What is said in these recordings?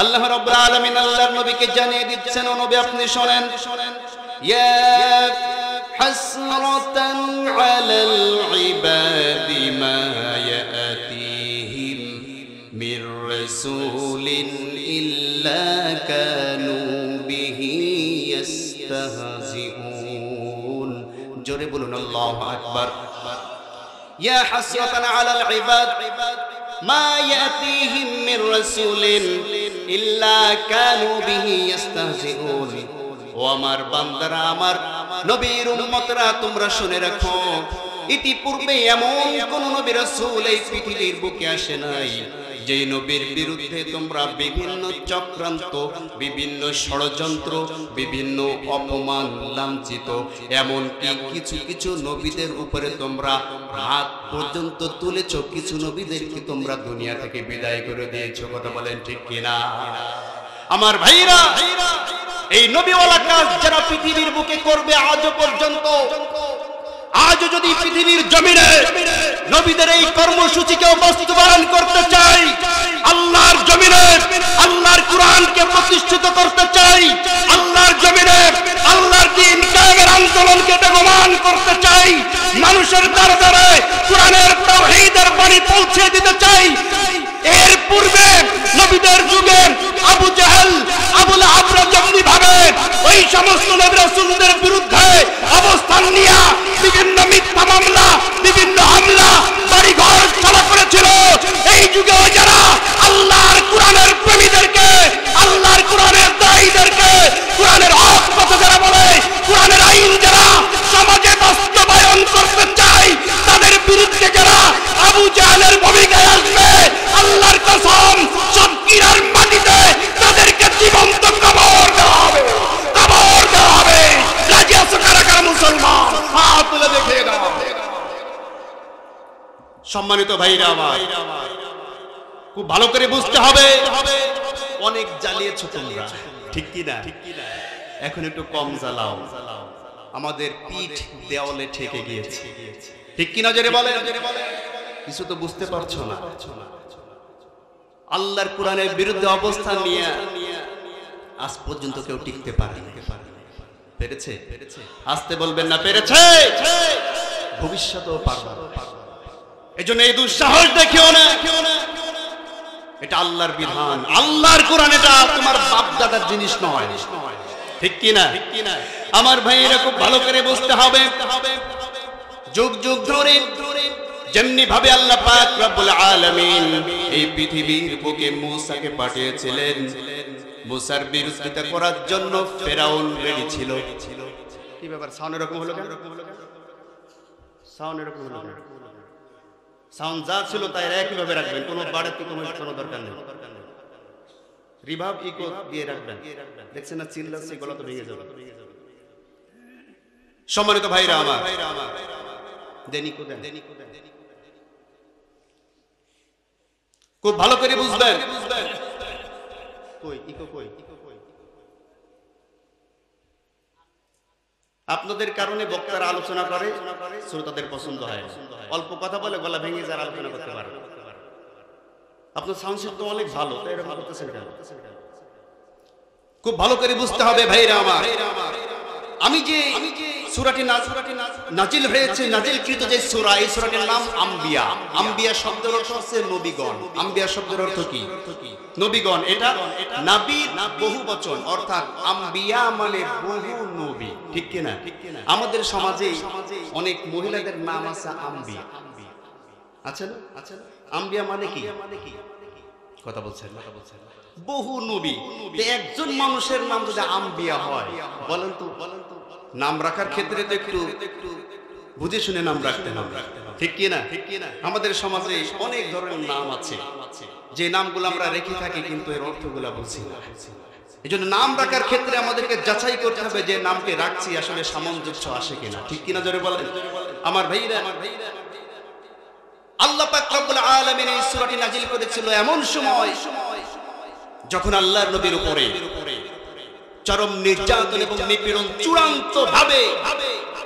আল্লাহ রাব্বুল আলামিন আল্লাহর নবীকে জানিয়ে দিচ্ছেন, ও নবী আপনি শুনেন, ইয়া হাসরাতান আলাল ইবাদি মা ইয়াতিহিম মির রাসূলিন ইল্লা কানু বিহি ইস্তাহজিউন। জোরে বলুন আল্লাহু আকবার। ইয়া হাসরাতান আলাল ইবাদ মা ইয়াতিহিম মির রাসূলিন ইল্লা কানু বিহি ইস্তাহজিউন। ও আমার বান্দারা, আমার নবীর উম্মতরা, তোমরা শুনে রাখো, ইতিপূর্বে এমন কোন নবী রাসূল এই পৃথিবীর বুকে আসে নাই যে নবীর বিরুদ্ধে তোমরা বিভিন্ন চক্রান্ত, বিভিন্ন ষড়যন্ত্র, বিভিন্ন অপমান, লাঞ্ছিত, এমনকি কিছু কিছু নবীদের উপরে তোমরা হাত পর্যন্ত তুলেছ, কিছু নবীদেরকে তোমরা দুনিয়া থেকে বিদায় করে দিয়েছো। কথা বলেন ঠিক কিনা? আমার ভাইরা, এই নবীওয়ালা কাজ যারা পৃথিবীর বুকে করবে আজও পর্যন্ত, আজও যদি পৃথিবীর জমিনে নবীদের এই কর্মসূচিকে বাস্তবায়ন করতে চাই, আল্লাহর জমিনে আল্লাহর কোরআনকে প্রতিষ্ঠিত করতে চাই, আল্লাহর জমিনে আল্লাহর দ্বীন কায়েমের আন্দোলনকে বেগমান করতে চাই, মানুষের দরবারে কোরআনের তাওহীদের বাণী পৌঁছে দিতে চাই, এর পূর্বে নবীদের যুগে আবু জাহেল, আবু লাহাব যেমনি ভাবে ওই সমস্ত নবী রাসূলদের বিরুদ্ধে অবস্থান নিয়ে বিভিন্ন মিথ্যা মামলা, বিভিন্ন হামলা, বাড়িঘর চালা করেছিল, এই যুগেও যারা আল্লাহর কোরআনের প্রেমীদেরকে, আল্লাহর কোরআনের দায়ীদেরকে, কোরআনের হক কথা যারা বলে, কোরআনের আইন যারা সমাজে বাস্তবায়ন করতে চায়, তাদের বিরুদ্ধে যারা আবু জাহেলের ভূমিকায় আসবে, আল্লাহর কসম সব কিরার মাটিতে তাদেরকে জীবন্ত কবর দেওয়া হবে, কবর দেওয়া হবে। রাজি আছো কারা কারা মুসলমান? হাত তুলে দেখে দাও। সম্মানিত ভাইরা আমার, খুব ভালো করে বুঝতে হবে, অনেক জ্বালিয়েছো তোমরা, ঠিক কি না? এখন একটু কম জ্বালাও, আমাদের পিঠ দেওয়ালে ঠেকে গিয়েছে, ঠিক কি না? জোরে বলে, কিছু তো বুঝতে পারছো না। আল্লাহর কোরআনের বিরুদ্ধে অবস্থান নিয়ে আজ পর্যন্ত কেউ টিকতে পারেনি। পেরেছে? আসতে বলবেন না পেরেছে, ভবিষ্যতেও পারবে না। এজন্য এই দুঃসাহস দেখিও না, এটা আল্লাহর বিধান, আল্লাহর কোরআন, এটা তোমার বাপ দাদার জিনিস নয়, ঠিক কি না? আমার ভাইয়েরা খুব ভালো করে বুঝতে হবে, যুগ যুগ ধরে যেমনি ভাবে আল্লাহ পাক রব্বুল আলামিন এই পৃথিবীর বুকে মূসাকে পাঠিয়েছিলেন, মূসার বিরোধিতা করার জন্য ফেরাউন রেডি ছিল। কি ব্যাপার, সাউন্ড এরকম হলো কেন? সাউন্ড এরকম হলো কেন? সাউন্ড যা ছিল তাই একইভাবে রাখবেন, কোনো বাড়তি কোনো দরকার নেই। রিভার্ব ইকো দিয়ে রাখবেন, দেখছেন না চিল্লাচ্ছে, গলা তো ভেঙে যাবে। সম্মানিত ভাইরা আমার, দেনিকো দেন, খুব ভালো করে বুঝবেন। কই ইকো কই? আপনাদের কারণে বক্তারা আলোচনা করে, শ্রোতাদের পছন্দ হয়, অল্প কথা বলে গলা ভেঙে যারা আলোচনা করতে পারে। আপনার সাউন্ড সিস্টেম অনেক ভালো, তাই এরকম করতেছেন কেন? খুব ভালো করে বুঝতে হবে ভাইরা আমার, আমি যে সূরাটি নাজিল হয়েছে, নাজিলকৃত যে সূরা, এই সূরাটির নাম আম্বিয়া। আম্বিয়া শব্দের অর্থ হচ্ছে নবীগণ। আম্বিয়া শব্দের অর্থ কি? নবীগণ। এটা নবীর বহু বচন, অর্থাৎ আম্বিয়া মানে বহু নবী, ঠিক কি না? আমাদের সমাজে অনেক মহিলাদের নাম আছে আম্বিয়া, আছে না? আম্বিয়া মানে কি? কথা বলছেন, বহু নবী। একজন মানুষের নাম যদি আম্বিয়া হয়, বলেন তো, নাম রাখার ক্ষেত্রে তো একটু বুঝে শুনে নাম রাখতে হবে, ঠিক কি না? আমাদের সমাজে অনেক ধরনের নাম আছে, যে নামগুলো আমরা রেখে থাকি কিন্তু এর অর্থগুলো বুঝি না। এই জন্য নাম রাখার ক্ষেত্রে আমাদেরকে যাচাই করতে হবে যে নামকে রাখছি আসলে সামঞ্জস্য আসে কিনা, ঠিক কিনা? জোরে বলেন আমার ভাইরা। আল্লাহ পাক রব্বুল আলামিন এই সূরাটি নাজিল করেছিল এমন সময় যখন আল্লাহর নবীর উপরে চরম নির্যাতন এবং নিপীড়ন চূড়ান্ত ভাবে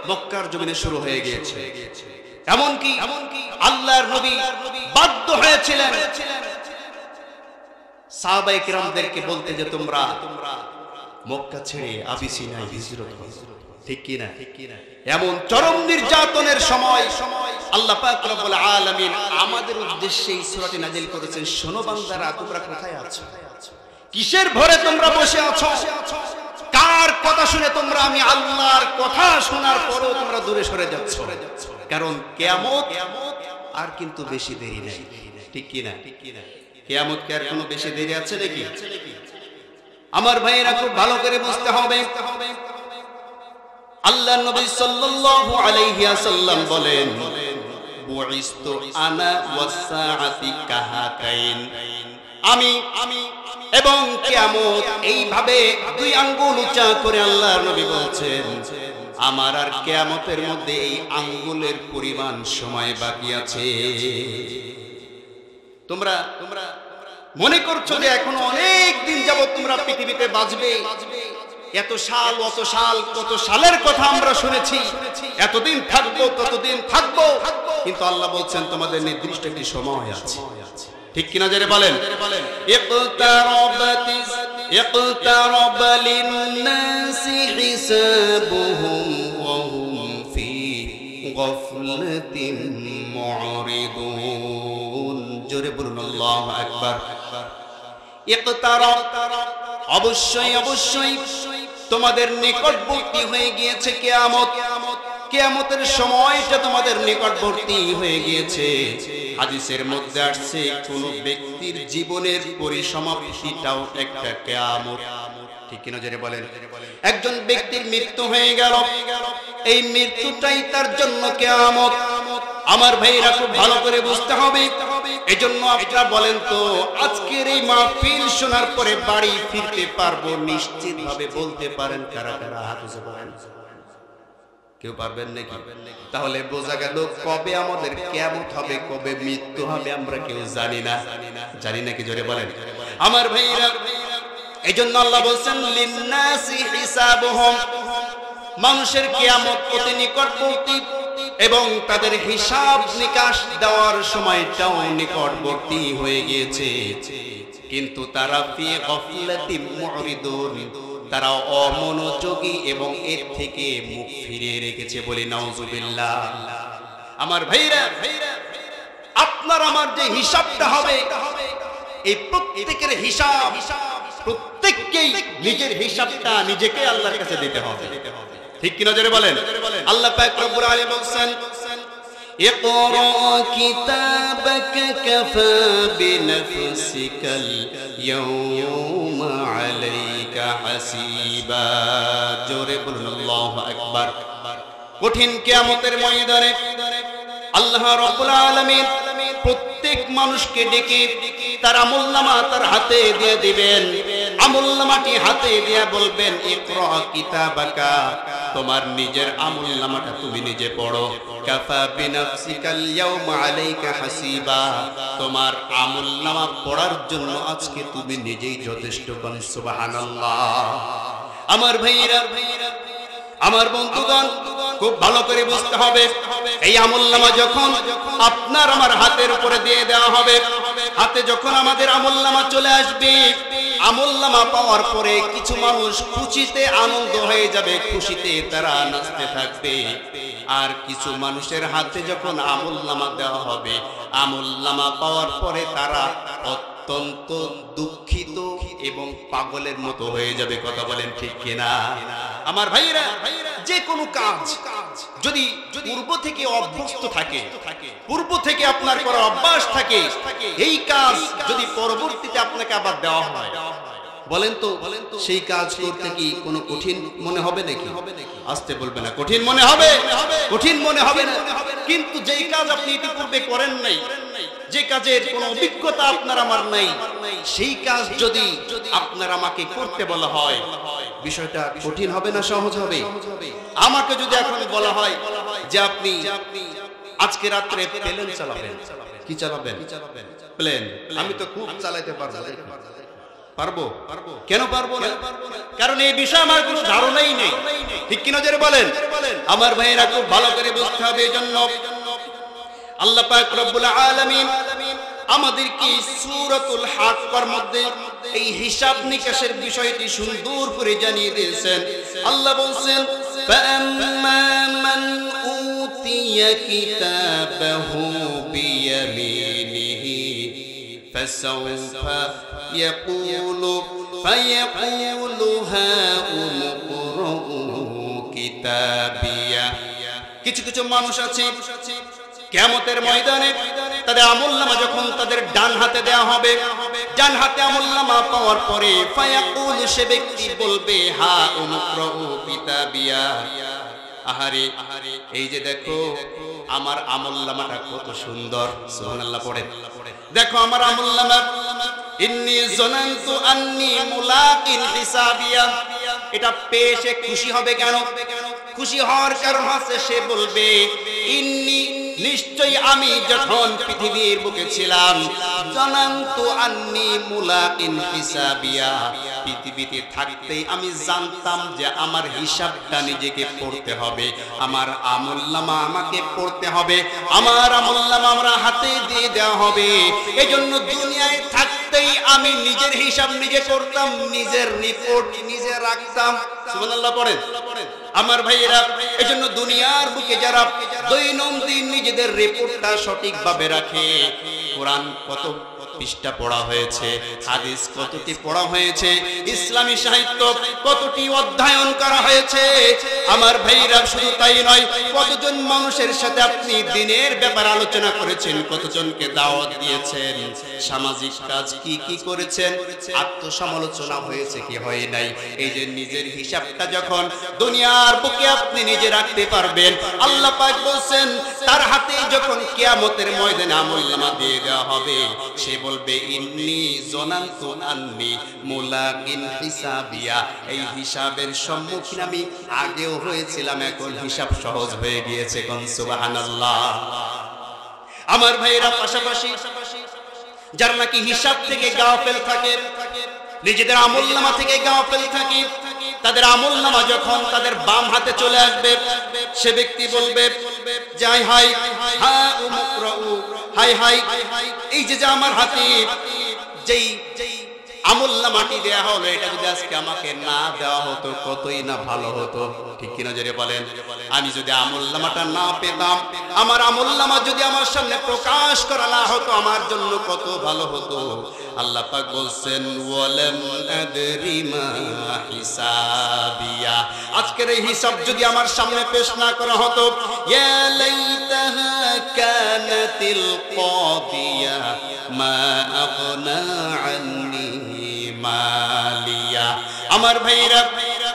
মক্কার জমিনে শুরু হয়ে গিয়েছে। এমনকি আল্লাহর নবী বাধ্য হয়েছিলেন সাহাবায়ে কিরামদেরকে বলতে যে তোমরা মক্কা ছেড়ে আবিসিনিয়ায় হিজরত করো, ঠিক কি না? এমন চরম নির্যাতনের সময় আল্লাহ পাক রব্বুল আলামিন আমাদের উদ্দেশ্যে এই সূরাটি নাযিল করেছেন। শোনো বান্দারা, তোমরা কোথায় আছো? কিসের ভরে তোমরা বসে আছো? কার কথা শুনে তোমরা আমি আল্লাহর কথা শোনার পরেও তোমরা দূরে সরে যাচ্ছ? কারণ কিয়ামত আর কিন্তু বেশি দেরি নাই, ঠিক কি না? কিয়ামত কি আর কোনো বেশি দেরি আছে নাকি? আমার ভাইয়েরা খুব ভালো করে বুঝতে হবে। আল্লাহ নবী সাল্লাল্লাহু আলাইহি ওয়াসাল্লাম বলেন, বুইস্তু আনা ওয়াসসাআতি কাহাতাইন, আমি এবং কিয়ামত এইভাবে দুই আঙ্গুল উঁচা করে আল্লাহর নবী বলছেন, আমার আর কিয়ামতের মধ্যে এই আঙ্গুলের পরিমাণ সময় বাকি আছে। তোমরা মনে করছো যে এখনো অনেক দিন যাবত তোমরা পৃথিবীতে বাঁচবে, এত সাল অত সাল কত সালের কথা আমরা শুনেছি, এতদিন থাকবো ততদিন থাকবো, কিন্তু আল্লাহ বলছেন তোমাদের নির্দিষ্ট একটি সময় আছে, ঠিক কিনা জেনে বলেন? ইকতারাবা লিন-নাসি হিসাবুহুম ওয়া হুম ফি গাফলাতিন মুরিদুন। জোরে বলুন আল্লাহু আকবার। ইকতারাব, অবশ্যই অবশ্যই তোমাদের নিকটবর্তী হয়ে গিয়েছে কিয়ামত। কিয়ামতের সময়টা তোমাদের নিকটবর্তী হয়ে গিয়েছে। হাদিসের মধ্যে আসছে কোন ব্যক্তির জীবনের পরিসমাপ্তিটাও একটা কিয়ামত, ঠিক কিনা জেনে বলেন? একজন ব্যক্তির মৃত্যু হয়ে গেল, এই মৃত্যুটাই তার জন্য কিয়ামত। আমার ভাইরা খুব ভালো করে বুঝতে হবে। এজন্য আপনারা বলেন তো, আজকের এই মাহফিল শোনার পরে বাড়ি ফিরতে পারবো নিশ্চিতভাবে বলতে পারেন কারা কারা? হাত উঁচু করেন। কেউ পারবেন নাকি? তাহলে বোঝা গেল কবে আমাদের কিয়ামত হবে, কবে মৃত্যু হবে আমরা কেউ জানি না। জানি নাকি? জোরে বলেন আমার ভাইরা। এজন্য আল্লাহ বলছেন লিন-নাসি হিসাবুহুম, মানুষের কিয়ামত অতি নিকটবর্তী এবং তাদের হিসাব নিকাশ দেওয়ার সময়টাও নিকটবর্তী হয়ে গিয়েছে। কিন্তু তারা ফি গাফলাতিন মুরিদুন, তারা অমনোযোগী এবং এর থেকে মুখ ফিরিয়ে রেখেছে, বলি নাউজুবিল্লাহ। আমার ভাইরা, আপনার আমার যে হিসাবটা হবে, এই প্রত্যেকের হিসাব প্রত্যেককেই নিজের হিসাবটা নিজেকে আল্লাহর কাছে দিতে হবে, ঠিক কি না জোরে বলেন? আল্লাহ পাক রব্বুল আলামিন বলেন, ইকরা কিতাবাকা কাফা বিনাফসিকাল ইয়াওমা আলাইকা হাসিবা। জোরে বলুন আল্লাহু আকবার। কঠিন কিয়ামতের ময়দানে আল্লাহ রাব্বুল আলামিন প্রত্যেক মানুষকে ডেকে তার আমলনামা তার হাতে দিয়ে দিবেন। আমলনামাটি হাতে দিয়ে বলবেন, ইকরা কিতাবাকা, তোমার নিজের আমলনামাটা তুমি নিজে পড়ো। কাফা বিনাফসিকাল ইয়াওমা আলাইকা হাসিবা, তোমার আমলনামা পড়ার জন্য আজকে তুমি নিজেই যথেষ্ট। বলেন সুবহানাল্লাহ। আমার ভাইরা, আমার বন্ধুগণ, খুব ভালো করে বুঝতে হবে, এই আমলনামা যখন আপনার আমার হাতের উপরে দিয়ে দেওয়া হবে, হাতে যখন আমাদের আমলনামা চলে আসবে, আমলনামা পাওয়ার পরে কিছু মানুষ খুশিতে আনন্দ হয়ে যাবে, খুশিতে তারা নাচতে থাকবে। আর কিছু মানুষের হাতে যখন আমলনামা দেওয়া হবে, আমলনামা পাওয়ার পরে তারা অত্যন্ত দুঃখিত এবং পাগলের মতো হয়ে যাবে। কথা বলেন ঠিক কিনা? আমার ভাইরা, যে কোনো কাজ যদি পূর্ব থেকে অভ্যস্ত থাকে, পূর্ব থেকে আপনার করা অভ্যাস থাকে, এই কাজ যদি পরবর্তীতে আপনাকে আবার দেওয়া হয়, বলেন তো সেই কাজ করতে কি কোনো কঠিন মনে হবে নাকি? আসতে বলবে না, কঠিন মনে হবে? কঠিন মনে হবে না। কিন্তু যেই কাজ আপনি ইতিপূর্বে করেন নাই, যে কাজের কোনো অভিজ্ঞতা আপনার আমার নাই, সেই কাজ যদি আপনার আমাকে করতে বলা হয়, বিষয়টা কঠিন হবে না সহজ হবে? আমাকে যদি এখন বলা হয় যে আপনি আজকে রাত্রে প্লেন চালাবেন, কি চালাবেন? প্লেন। আমি তো খুব চালাতে পারবো। পারবো? কেন পারবো না? কারণ এই বিষয়ে আমার কোনো ধারণাই নেই, ঠিক কিনা জোরে বলেন? আমার ভাইয়েরা খুব ভালো করে বুঝতে হবে। এজন্য আল্লাহ পাক রব্বুল আলামিন আমাদেরকে সূরাতুল হাক্কার মধ্যে এই হিসাব নিকাশের বিষয়টি সুন্দর করে জানিয়ে দিয়েছেন। আল্লাহ বলছেন ফাআম্মা মান উতিয়া কিতাবাহু বিয়ামিনিহি ফাসাউফা ইয়াকুলু হাউমুকরাউ কিতাবিয়া। কিছু কিছু মানুষ আছে কিয়ামতের ময়দানে তাদের আমলনামা যখন তাদের ডান হাতে দেয়া হবে, ডান হাতে আমলনামা পাওয়ার পরে ফায়াকুল, সে ব্যক্তি বলবে হা উমুকরাউ কিতাবিয়া, আহারে এই যে দেখো আমার আমলনামাটা কত সুন্দর। সুবহানাল্লাহ পড়েন। দেখো আমার আমলনামা, ইন্নী যানানতু আন্নী মুলাকিন হিসাবিয়া। এটা পেয়ে সে খুশি হবে কেন? খুশি হওয়ার কারণ হচ্ছে সে বলবে ইন্নী, নিশ্চয়ই আমি যখন পৃথিবীর বুকে ছিলাম, জানান্তু আন্নী মুলাকিন হিসাবিয়া, পৃথিবীতে থাকতেই আমি জানতাম যে আমার হিসাবটা নিজেকে পড়তে হবে, আমার আমলনামা আমাকে পড়তে হবে, আমার আমলনামা আমরা হাতে দিয়ে দেওয়া হবে। এজন্য দুনিয়ায় থাকতেই আমি নিজের হিসাব নিজে করতাম, নিজের রিপোর্ট নিজে রাখতাম। সুবহানাল্লাহ পড়েন। আমার ভাইয়েরা, এজন্য দুনিয়ার বুকে যারা দৈনন্দিন নিজেদের রিপোর্টটা সঠিকভাবে রাখে, কোরআন কত পৃষ্ঠা পড়া হয়েছে, হাদিস কতটি পড়া হয়েছে, ইসলামী সাহিত্য কতটি অধ্যয়ন করা হয়েছে। আমার ভাইরা, শুধু তাই নয়, কতজন মানুষের সাথে আপনি দিনের ব্যাপারে আলোচনা করেছেন, কতজনকে দাওয়াত দিয়েছেন, সামাজিক কাজ কি কি করেছেন, আত্মসমালোচনা হয়েছে কি হয় নাই। এই যে নিজের হিসাবটা যখন দুনিয়ার বুকে আপনি নিজে রাখতে পারবেন, আল্লাহ পাক বলেন তার হাতে যখন কিয়ামতের ময়দানে আমলনামা দিয়ে দেওয়া হবে, সে বলবে ইন্নী যানানতু আন্নী মুলাকিন হিসাবিয়া, এই হিসাবের সম্মুখীন আমি আগেও হয়েছিলাম, এখন হিসাব সহজ হয়ে গিয়েছে। কোন সুবহানাল্লাহ। আমার ভাইয়েরা, পাশাপাশি যারা নাকি হিসাব থেকে গাফেল থাকে, নিজেদের আমলনামা থেকে গাফেল থাকে, তাদের আমলনামা যখন তাদের বাম হাতে চলে আসবে, সে ব্যক্তি বলবে যাই হাই হা উমুকরাউ, হাই হাই এই যে আমার হাতে যেই আমলনামাটি দেয়া হলো, এটা যদি আজকে আমাকে না দেওয়া হতো কতই না ভালো হতো। ঠিক কিনা জোরে বলেন? আমি যদি আমলনামাটা না পেতাম, আমার আমলনামা যদি আমার সামনে প্রকাশ করা না হতো, আমার জন্য কত ভালো হতো। আল্লাহ পাক বলছেন ওয়ালাম আদরি মা হিসাবিয়া, আজকের এই হিসাব যদি আমার সামনে পেশ না করা হতো, ইয়া লাইতাহা কানাতিল কাদিয়া মা আগনা আন্নী মালিয়া। আমার ভাইরা,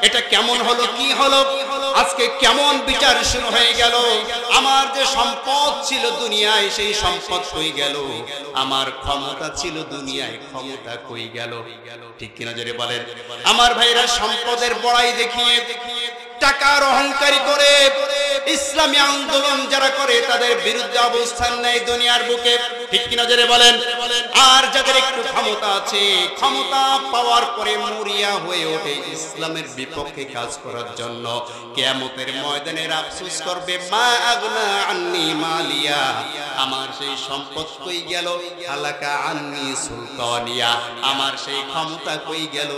এটা কেমন হলো, কি হলো, আজকে কেমন বিচার শুরু হয়ে গেল। আমার যে সম্পদ ছিল দুনিয়ায়, সেই সম্পদ কই গেল, আমার ক্ষমতা ছিল দুনিয়ায়, ক্ষমতা কই গেল। ঠিক কিনা জোরে বলেন? আমার ভাইরা, সম্পদের বড়াই দেখিয়ে, টাকার অহংকারী করে ইসলামী আন্দোলন যারা করে, তাদের বিরুদ্ধে অবস্থান নেয় দুনিয়ার বুকে। ঠিক কিনা জোরে বলেন? আর যাদের একটু ক্ষমতা আছে, ক্ষমতা পাওয়ার পরে মরিয়া হয়ে ওঠে ইসলামের বিপক্ষে কাজ করার জন্য, কিয়ামতের ময়দানে আফসোস করবে মা আগনা আন্নী মালিয়া, আমার সেই সম্পদ কই গেল, হালাকা আন্নী সুলতানিয়া, আমার সেই ক্ষমতা কই গেল।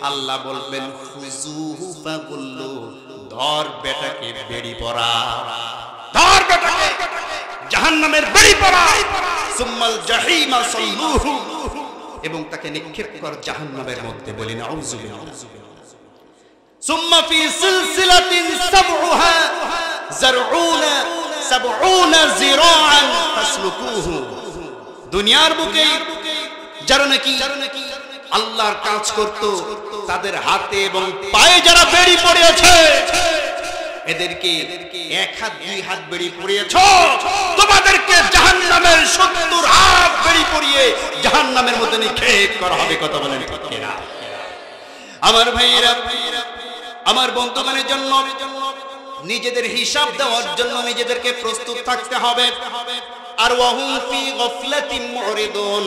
আল্লাহ বলবেন খুজুহু ফাগুল্লু, ধর বেটাকে বেড়ি পরা, ধর বেটাকে জাহান্নামের বেড়ি পরা, সুম্মাল জাহিমা সাল্লুহু, এবং তাকে নিক্ষেপ কর জাহান্নামের মধ্যে। বলি নাউযু বিল্লাহ। সুম্মা ফি সিলসিলাতিন সাবউহা যারউনা সাবউনা যিরাআন ফাসলুকুহু। দুনিয়ার বুকে যারা নাকি আল্লাহর কাজ করত, তাদের হাতে এবং পায়ে যারা বেড়ি পড়েছে, এদেরকে এক হাত দুই হাত বেড়ি পড়িয়েছ, তোমাদেরকে জাহান্নামের 70 হাত বেড়ি পড়িয়ে জাহান্নামের মধ্যে নিক্ষেপ করা হবে। কথা বলেন ঠিক কিনা? আমার ভাইয়েরা, আমার বন্ধুগণের জন্য নিজেদের হিসাব দেওয়ার জন্য নিজেদেরকে প্রস্তুত থাকতে হবে। আর ওয়াহুম ফি গাফলাতিন মুরিদুন,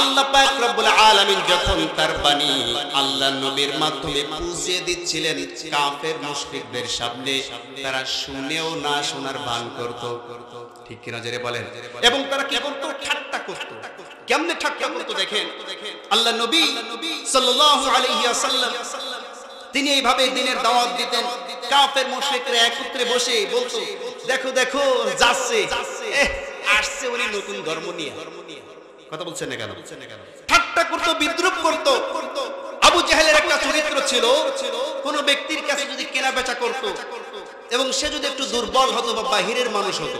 আল্লাহ পাক রব্বুল আলামিন যখন তার বাণী আল্লাহ নবীর মাধ্যমে পৌঁছে দিচ্ছিলেন কাফের মুশরিকদের সামনে, তারা শুনেও না শোনার ভান করত। ঠিক কিনা জেরে বলেন। এবং তারা কি করতো? ঠাট্টা করতো। কেমনে ঠাট্টা করতো দেখেন, আল্লাহ নবী সাল্লাল্লাহু আলাইহি ওয়াসাল্লাম তিনি এইভাবে দিনের দাওয়াত দিতেন। কাফের মুশরিকরা একত্রে বসে বলতো, দেখো দেখো যাচ্ছে, আসছে উনি নতুন ধর্ম নিয়ে। কথা বলছেন না কেন? ঠাট্টা করতো, বিদ্রুপ করতো। আবু জেহেলের একটা চরিত্র ছিল, কোন ব্যক্তির কাছে যদি কেনা বেচা করতো এবং সে যদি একটু দুর্বল হতো বা বাহিরের মানুষ হতো,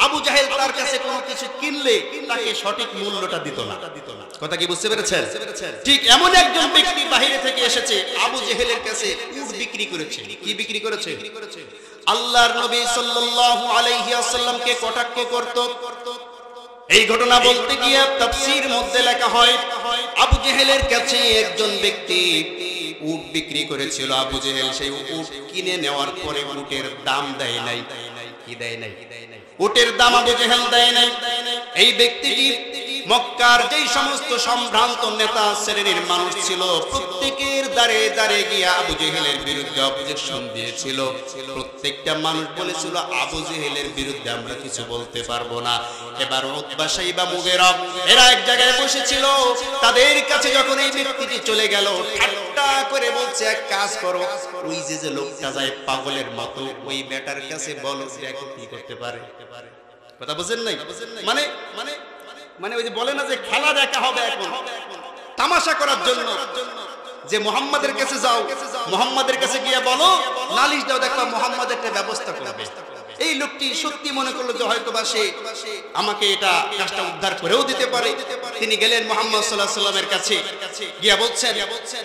আবু জাহেল তার কাছে কোনো কিছু কিনলে তাকে সঠিক মূল্যটা দিত না। কথা কি বুঝতে পেরেছেন? ঠিক এমন একজন ব্যক্তি বাহিরে থেকে এসেছে, আবু জেহেলের কাছে উট বিক্রি করেছে। কি বিক্রি করেছে? আল্লাহর নবী সাল্লাল্লাহু আলাইহি ওয়াসাল্লামকে কটাক্ষ করত। এই ঘটনা বলতে গিয়ে তাফসীর মধ্যে লেখা হয়, আবু জেহেলের কাছে একজন ব্যক্তি উট বিক্রি করেছিল। আবু জেহেল সেই উট কিনে নেওয়ার পরে উটের দাম দেয় নাই। কি দেয় নাই? উটের দাম আবু জেহেল দেয় নাই। এই ব্যক্তিটি মক্কার যেই সমস্ত সম্ভ্রান্ত নেতা শ্রেণীর মানুষ ছিল, প্রত্যেকের দ্বারে দ্বারে গিয়ে আবু জেহেলের বিরুদ্ধে অবজেকশন দিয়েছিল। প্রত্যেকটা মানুষ বলেছিল, আবু জেহেলের বিরুদ্ধে আমরা কিছু বলতে পারবো না। এবার উতবা, শাইবা, মুগীরা এরা এক জায়গায় বসেছিল। তাদের কাছে যখন এই ব্যক্তিটি চলে গেল, ঠাট্টা করে বলছে, এক কাজ করো, ওই যে লোকটা যায় পাগলের মতো, ওই বেটার কাছে বলো দেখো কি করতে পারে। কথা বুঝেন নাই? মানে মানে মানে ওই যে বলে না যে খেলা দেখা হবে এখন তামাশা করার জন্য, যে মুহাম্মাদের কাছে যাও, মুহাম্মাদের কাছে গিয়ে বলো, নালিশ দাও, দেখবা মুহাম্মাদ একটা ব্যবস্থা করবে। এই লোকটি সত্যি মনে করলো যে হয়তো বা সে আমাকে এটা কাজটা উদ্ধার করেও দিতে পারে। তিনি গেলেন মুহাম্মদ সাল্লাল্লাহু আলাইহি ওয়াসাল্লামের কাছে, গিয়া বলছেন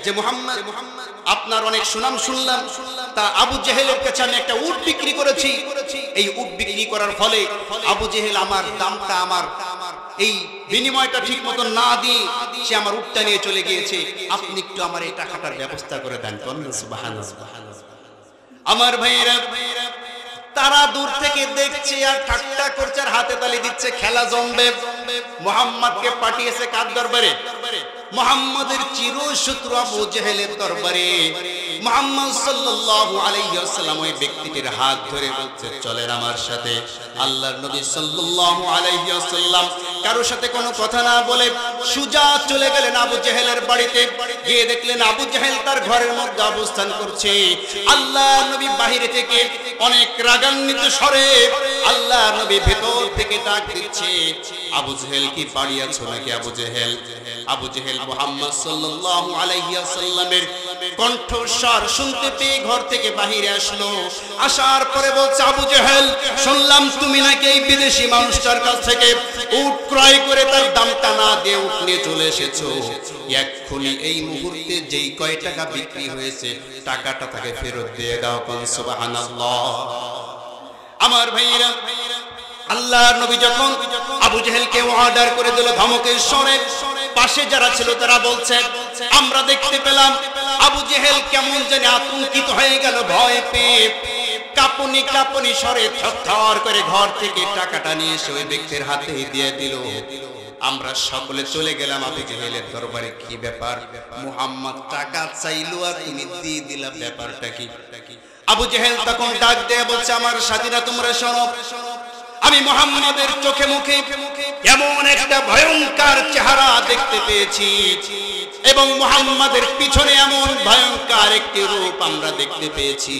যে মুহাম্মদ, আপনার অনেক সুনাম শুনলাম, তা আবু জেহেলের কাছে আমি একটা উট বিক্রি করেছি। এই উট বিক্রি করার ফলে আবু জেহেল আমার দামটা, আমার এই বিনিময়টা ঠিক মতো না দিয়ে সে আমার উটটা নিয়ে চলে গিয়েছে। আপনি একটু আমার এই টাকাটার ব্যবস্থা করে দেন। সুবহানাল্লাহ। আমার ভাইয়েরা, তারা দূর থেকে দেখছে আর ঠাট্টা করছে আর হাতে তালি দিচ্ছে, খেলা জমবে। মুহাম্মদকে পাঠিয়েছে কার দরবারে? মুহাম্মাদের চিরশত্রু আবু জেহেলের দরবারে। মুহাম্মদ সাল্লাল্লাহু আলাইহি ওয়াসাল্লাম ওই ব্যক্তিটির হাত ধরে বলছে, চলেন আমার সাথে। আল্লাহর নবী সাল্লাল্লাহু আলাইহি ওয়াসাল্লাম কারোর সাথে কোনো কথা না বলে সুজা চলে গেলেন আবু জেহেলের বাড়িতে। গিয়ে দেখলেন আবু জেহেল তার ঘরের মধ্যে অবস্থান করছে। আল্লাহর নবী বাহিরে থেকে অনেক রাগান্বিত স্বরে আল্লাহর নবী ভেতর থেকে ডাক দিচ্ছে, আবু জেহেল কি বাড়ি আছো নাকি? আবু জেহেল মুহাম্মদ সাল্লাল্লাহু আলাইহি ওয়াসাল্লামের কণ্ঠস্বর শুনতে পেয়ে ঘর থেকে বাহিরে আসলো। আসার পরে বলছে, আবু জেহেল, শুনলাম তুমি নাকি এই বিদেশি মানুষটার কাছ থেকে উট ক্রয় করে তার দামটা না দিয়ে উট নিয়ে চলে এসেছো। এক্ষুনি এই মুহূর্তে যেই কয় টাকা বিক্রি হয়েছে টাকাটা তাকে ফেরত দিয়ে দাও। সুবহানাল্লাহ। আমার ভাইরা, আল্লাহর নবী যখন আবু জেহেলকে অর্ডার করে দিল ধমকের স্বরে, পাশে যারা ছিল তারা বলছে, আমরা দেখতে পেলাম আবু জেহেল কেমন জানি আতঙ্কিত হয়ে গেল, ভয় পেয়ে কাঁপুনি কাঁপুনি স্বরে থরথর করে ঘর থেকে টাকাটা নিয়ে এসে ওই ব্যক্তির হাতে দিয়ে দিল। আমরা সকলে চলে গেলাম আবু জেহেলের দরবারে। কি ব্যাপার? মুহাম্মদ টাকা চাইলো আর তুমি দিয়ে দিলা, ব্যাপারটা কি? আবু জেহেল তখন ডাক দিয়ে বলছে, আমার সাথীরা তোমরা শোনো, আমি মুহাম্মাদের চোখে মুখে এমন একটা ভয়ঙ্কর চেহারা দেখতে পেয়েছি এবং মুহাম্মাদের পিছনে এমন ভয়ঙ্কর একটি রূপ আমরা দেখতে পেয়েছি,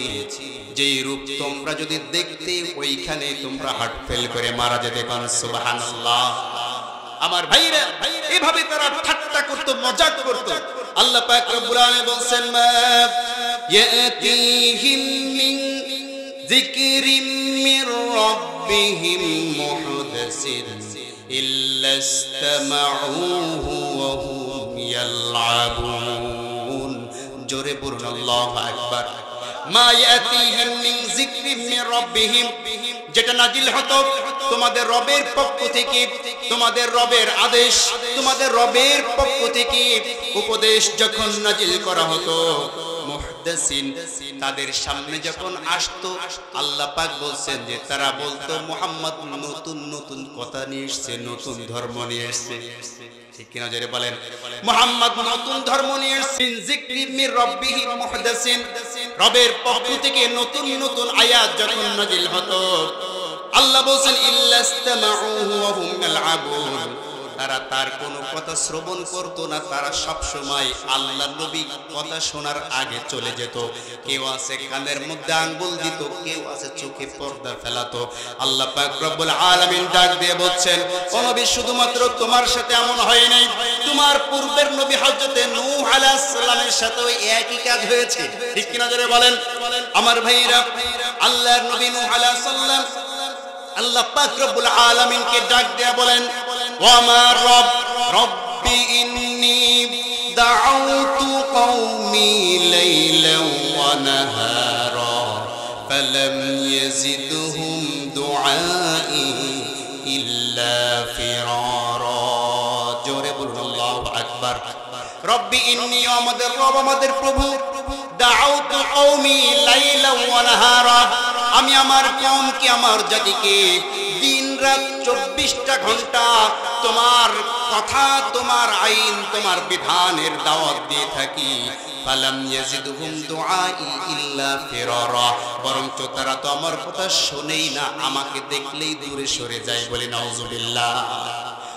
যেই রূপ তোমরা যদি দেখতে ওইখানে তোমরা হার্ট ফেল করে মারা যেতে। সুবহানাল্লাহ। আমার ভাইরা, এভাবে তারা ঠাট্টা করত, মজাক করত। আল্লাহ পাক রব্বুল আলামিন বলেন, মা ইয়াতিহিম মিন যিকরিম মির রাব্বিহিম মুহদাসিন ইল্লা ইসতামাউহু ওয়া হুম ইয়ালআবুন। জোরে বলুন আল্লাহু আকবার। মা ইয়াতিহিম মিন যিকরিম মির রাব্বিহিম, যেটা নাজিল হতো তোমাদের রবের পক্ষ থেকে, তোমাদের রবের আদেশ, তোমাদের রবের পক্ষ থেকে উপদেশ যখন নাজিল করা হতো, মুহদাসিন তাদের সামনে যখন আসতো, আল্লাহ পাক বলছেন যে তারা বলতো মুহাম্মদ নতুন নতুন কথা নিয়ে এসেছে, নতুন ধর্ম নিয়ে এসেছে। ঠিক কিনা জোরে বলেন? মুহাম্মদ নতুন ধর্ম নিয়ে এসেছেন। যিকরি মির রাব্বিহি মুহদাসিন, রবের পক্ষ থেকে নতুন নতুন আয়াত যখন নাজিল হতো, আল্লাহ বলেন ইল্লাস্তামাউহু ওয়া হুম ইয়ালআবুন, তারা তার কোনো কথা শ্রবণ করতো না, তারা সব সময় আল্লাহর নবী কথা শোনার আগে চলে যেত। কেউ আছে কানের মধ্যে আঙ্গুল দিত, কেউ আছে চোখে পর্দা ফেলাতো। আল্লাহ পাক রব্বুল আলামিন ডাক দিয়ে বলছেন, ও নবী শুধুমাত্র তোমার সাথে এমন হয় নাই, তোমার পূর্বের নবী হযরতে নূহ আলাইহিস সালামের সাথে একই কাজ হয়েছে। ঠিক কিনা জোরে বলেন আমার ভাইরা। আল্লাহর নবী নূহ আলাইহিস সালাম আল্লাহ পাক রব্বুল আলামিনকে ডাক দিয়ে বলেন, ওয়া মা রব্বি ইন্নী দাউতু কওমি লাইলান ওয়া নাহারা ফালাম ইয়াজিদহুম দুআই ইল্লা ফিরারা। জোরে বলুন আল্লাহু আকবার। রব্বি ইন্নী, আমাদের রব, আমাদের প্রভু, দাউতু কওমি লাইলান ওয়া নাহারা, আমি আমার কওমকে, আমার জাতিকে দিন রাত 24টা ঘন্টা তোমার কথা, তোমার আইন, তোমার বিধানের দাওয়াত দিয়ে থাকি। ফালাম ইয়াজিদহুম দুআই ইল্লা ফিরারা, বরঞ্চ তারা তো আমার কথা শোনেই না, আমাকে দেখলেই দূরে সরে যায়। বলি নাউজুবিল্লাহ।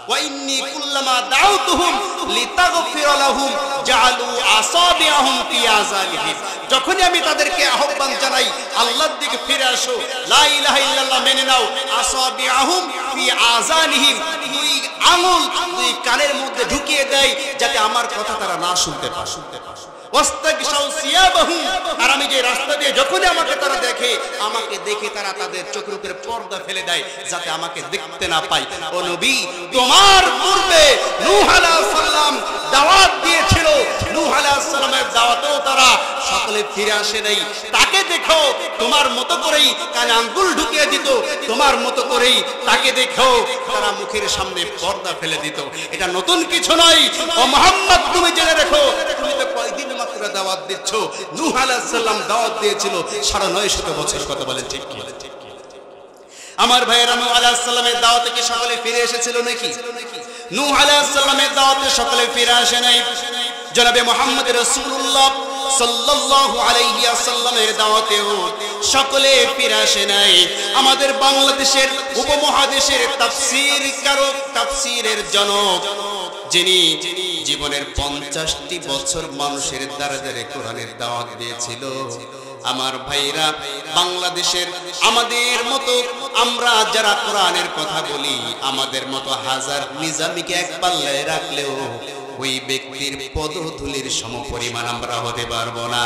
ওয়া ইন্নী কুল্লামা দাউতুহুম লিতাগফিরা লাহুম জাআলু আসাবিআহুম ফি আযানিহিম, যখনই আমি তাদেরকে আহ্বান জানাই আল্লাহর দিকে ফিরে আসো, লা ইলাহা ইল্লাল্লাহ মেনে নাও, আসাবিআহুম ফি আযানিহিম, দুই আঙুল দুই কানের মধ্যে ঢুকিয়ে দেয় যাতে আমার কথা তারা না শুনতে পায়। ওয়াস্তাগশাউ সিয়াবাহুম, আর আমি যে রাস্তা দিয়ে যখনই আমাকে তারা দেখে, আমাকে দেখে তারা তাদের চোখের উপরে পর্দা ফেলে দেয় যাতে আমাকে দেখতে না পায়। ও নবী, তোমার পূর্বে নূহ আলাইহিস সালাম দাওয়াত দিয়েছিল, নূহ আলাইহিস সালামের দাওয়াতেও তারা সকলে ফিরে আসে নাই। তাকে দেখো, তোমার মতো করেই কানে আঙ্গুল ঢুকিয়ে দিত, তোমার মতো করেই তাকে দেখো তারা মুখের সামনে পর্দা ফেলে দিত। এটা নতুন কিছু নয়। ও মুহাম্মদ, তুমি জেনে রাখো, তুমি তো কয়দিন মাত্র দাওয়াত দিচ্ছ, নূহ আলাইহিস সালাম দাওয়াত দিয়েছিল 950 বছর। কথা বলেন ঠিক কি? আমার ভাইয়েরা, নূহ আলাইহিস সালামের দাওয়াতে কি সকলে ফিরে এসেছিল নাকি? নূহ আলাইহিস সালামের দাওয়াতে সকলে ফিরে আসে নাই। জনাবে মুহাম্মদ রাসূলুল্লাহ সাল্লাল্লাহু আলাইহি ওয়াসাল্লামের দাওয়াতেও সকলে ফিরে আসে নাই। আমাদের বাংলাদেশের উপমহাদেশের তাফসীর কারক, তাফসীরের জনক, যিনি জীবনের 50টি বছর মানুষের দ্বারে দ্বারে কোরআনের দাওয়াত দিয়েছিল, আমার ভাইরা, বাংলাদেশের আমাদের মতো আমরা যারা কোরআনের কথা বলি, আমাদের মতো হাজার নিজামীকে এক পাল্লায় রাখলেও ওই ব্যক্তির পদধূলির সমপরিমাণ আমরা হতে পারবো না।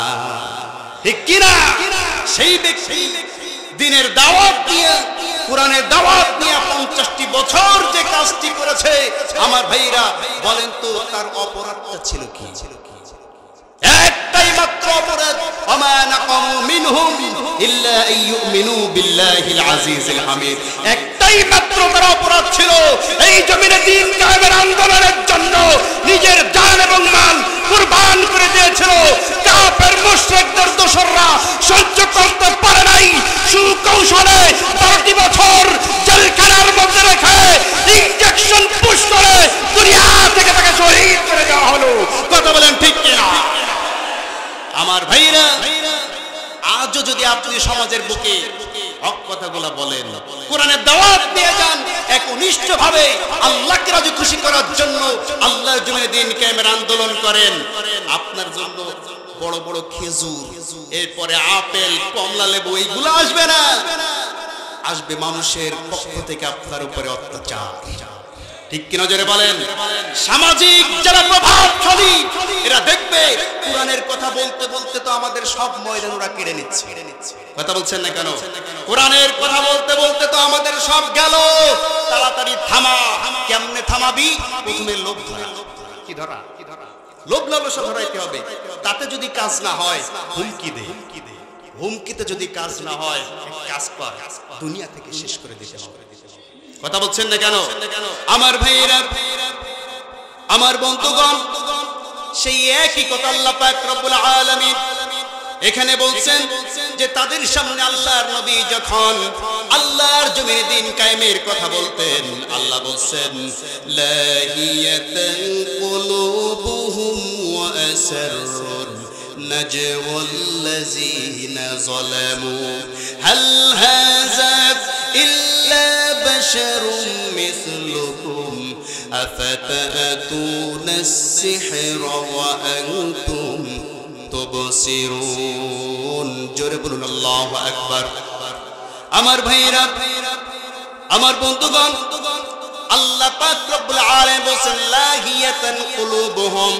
ঠিক কিনা? সেই ব্যক্তি দিনের দাওয়াত দিয়ে, কোরআনের দাওয়াত দিয়ে 50টি বছর যে কাজটি করেছে, আমার ভাইরা বলেন তো তার অপরাধটা ছিল কি? একটাই মাত্র অপরাধ, ওমা নাকামু মিনহুম ইল্লা আইয়ুমিনু বিল্লাহিল আজিজিল হামিদ। একটাই মাত্র তার অপরাধ ছিল, এই জমিনে দ্বীন কায়েমের আন্দোলনের জন্য নিজের জান এবং মাল কুরবান করে দিয়েছিল। কাফের মুশরিকদের দোসররা সহ্য করতে পারে নাই, সুকৌশলে 12টি বছর জেলখানার মধ্যে রেখে ইনজেকশন পুশ করে দুনিয়া থেকে তাকে শহীদ করে দেওয়া হলো। কথা বলেন ঠিক কিনা? আমার ভাইরা, আজও যদি আপনি সমাজের বুকে হক কথাগুলো বলেন, কোরআনের দাওয়াত দিয়ে যান, একনিষ্ঠভাবে আল্লাহকে রাজি খুশি করার জন্য আল্লাহর জমিনে দ্বীন কায়েমের আন্দোলন করেন, আপনার জন্য বড় বড় খেজুর, এরপরে আপেল, কমলা লেবু এইগুলো আসবে না, আসবে মানুষের পক্ষ থেকে আপনার উপরে অত্যাচার। ঠিক কি নজরে বলেন? সামাজিক যারা প্রভাবশালী, এরা দেখবে কোরআনের কথা বলতে বলতে তো আমাদের সব ময়দান ওরা কেড়ে নিচ্ছে। কথা বলছেন না কেন? কোরআনের কথা বলতে বলতে তো আমাদের সব গেল। তাড়াতাড়ি থামা। কেমনে থামাবি? প্রথমে লোভ ধরা। কি ধরা? লোভ লালসা ধরাইতে হবে। তাতে যদি কাজ না হয় হুমকি দে। হুমকিতে যদি কাজ না হয় কাজ কর, দুনিয়া থেকে শেষ করে দিতে হবে। কথা বলছেন না কেন? আমার ভাইয়েরা, আমার বন্ধুগণ, সেই একই কথা আল্লাহ পাক রব্বুল আলামিন এখানে বলছেন যে তাদের সামনে আল্লাহর নবী যখন আল্লাহর জমিনে দ্বীন কায়েমের কথা বলতেন, আল্লাহ বলছেন লাহিয়াতান কুলুবুহুম ওয়া আসরুন নাজওয়াল্লাযীনা যালামু হাল হাযা ইল্লা বাশারুম মিসলুকুম আফাতাতুনাস সিহরা ওয়া আনতুম তুবসিরুন। জোরে বলুন আল্লাহু আকবার। আমার ভাইরা, আমার বন্ধুগণ, আল্লাহ পাক রব্বুল আলামিন বলেন লাহিয়াতান কুলুবুহুম,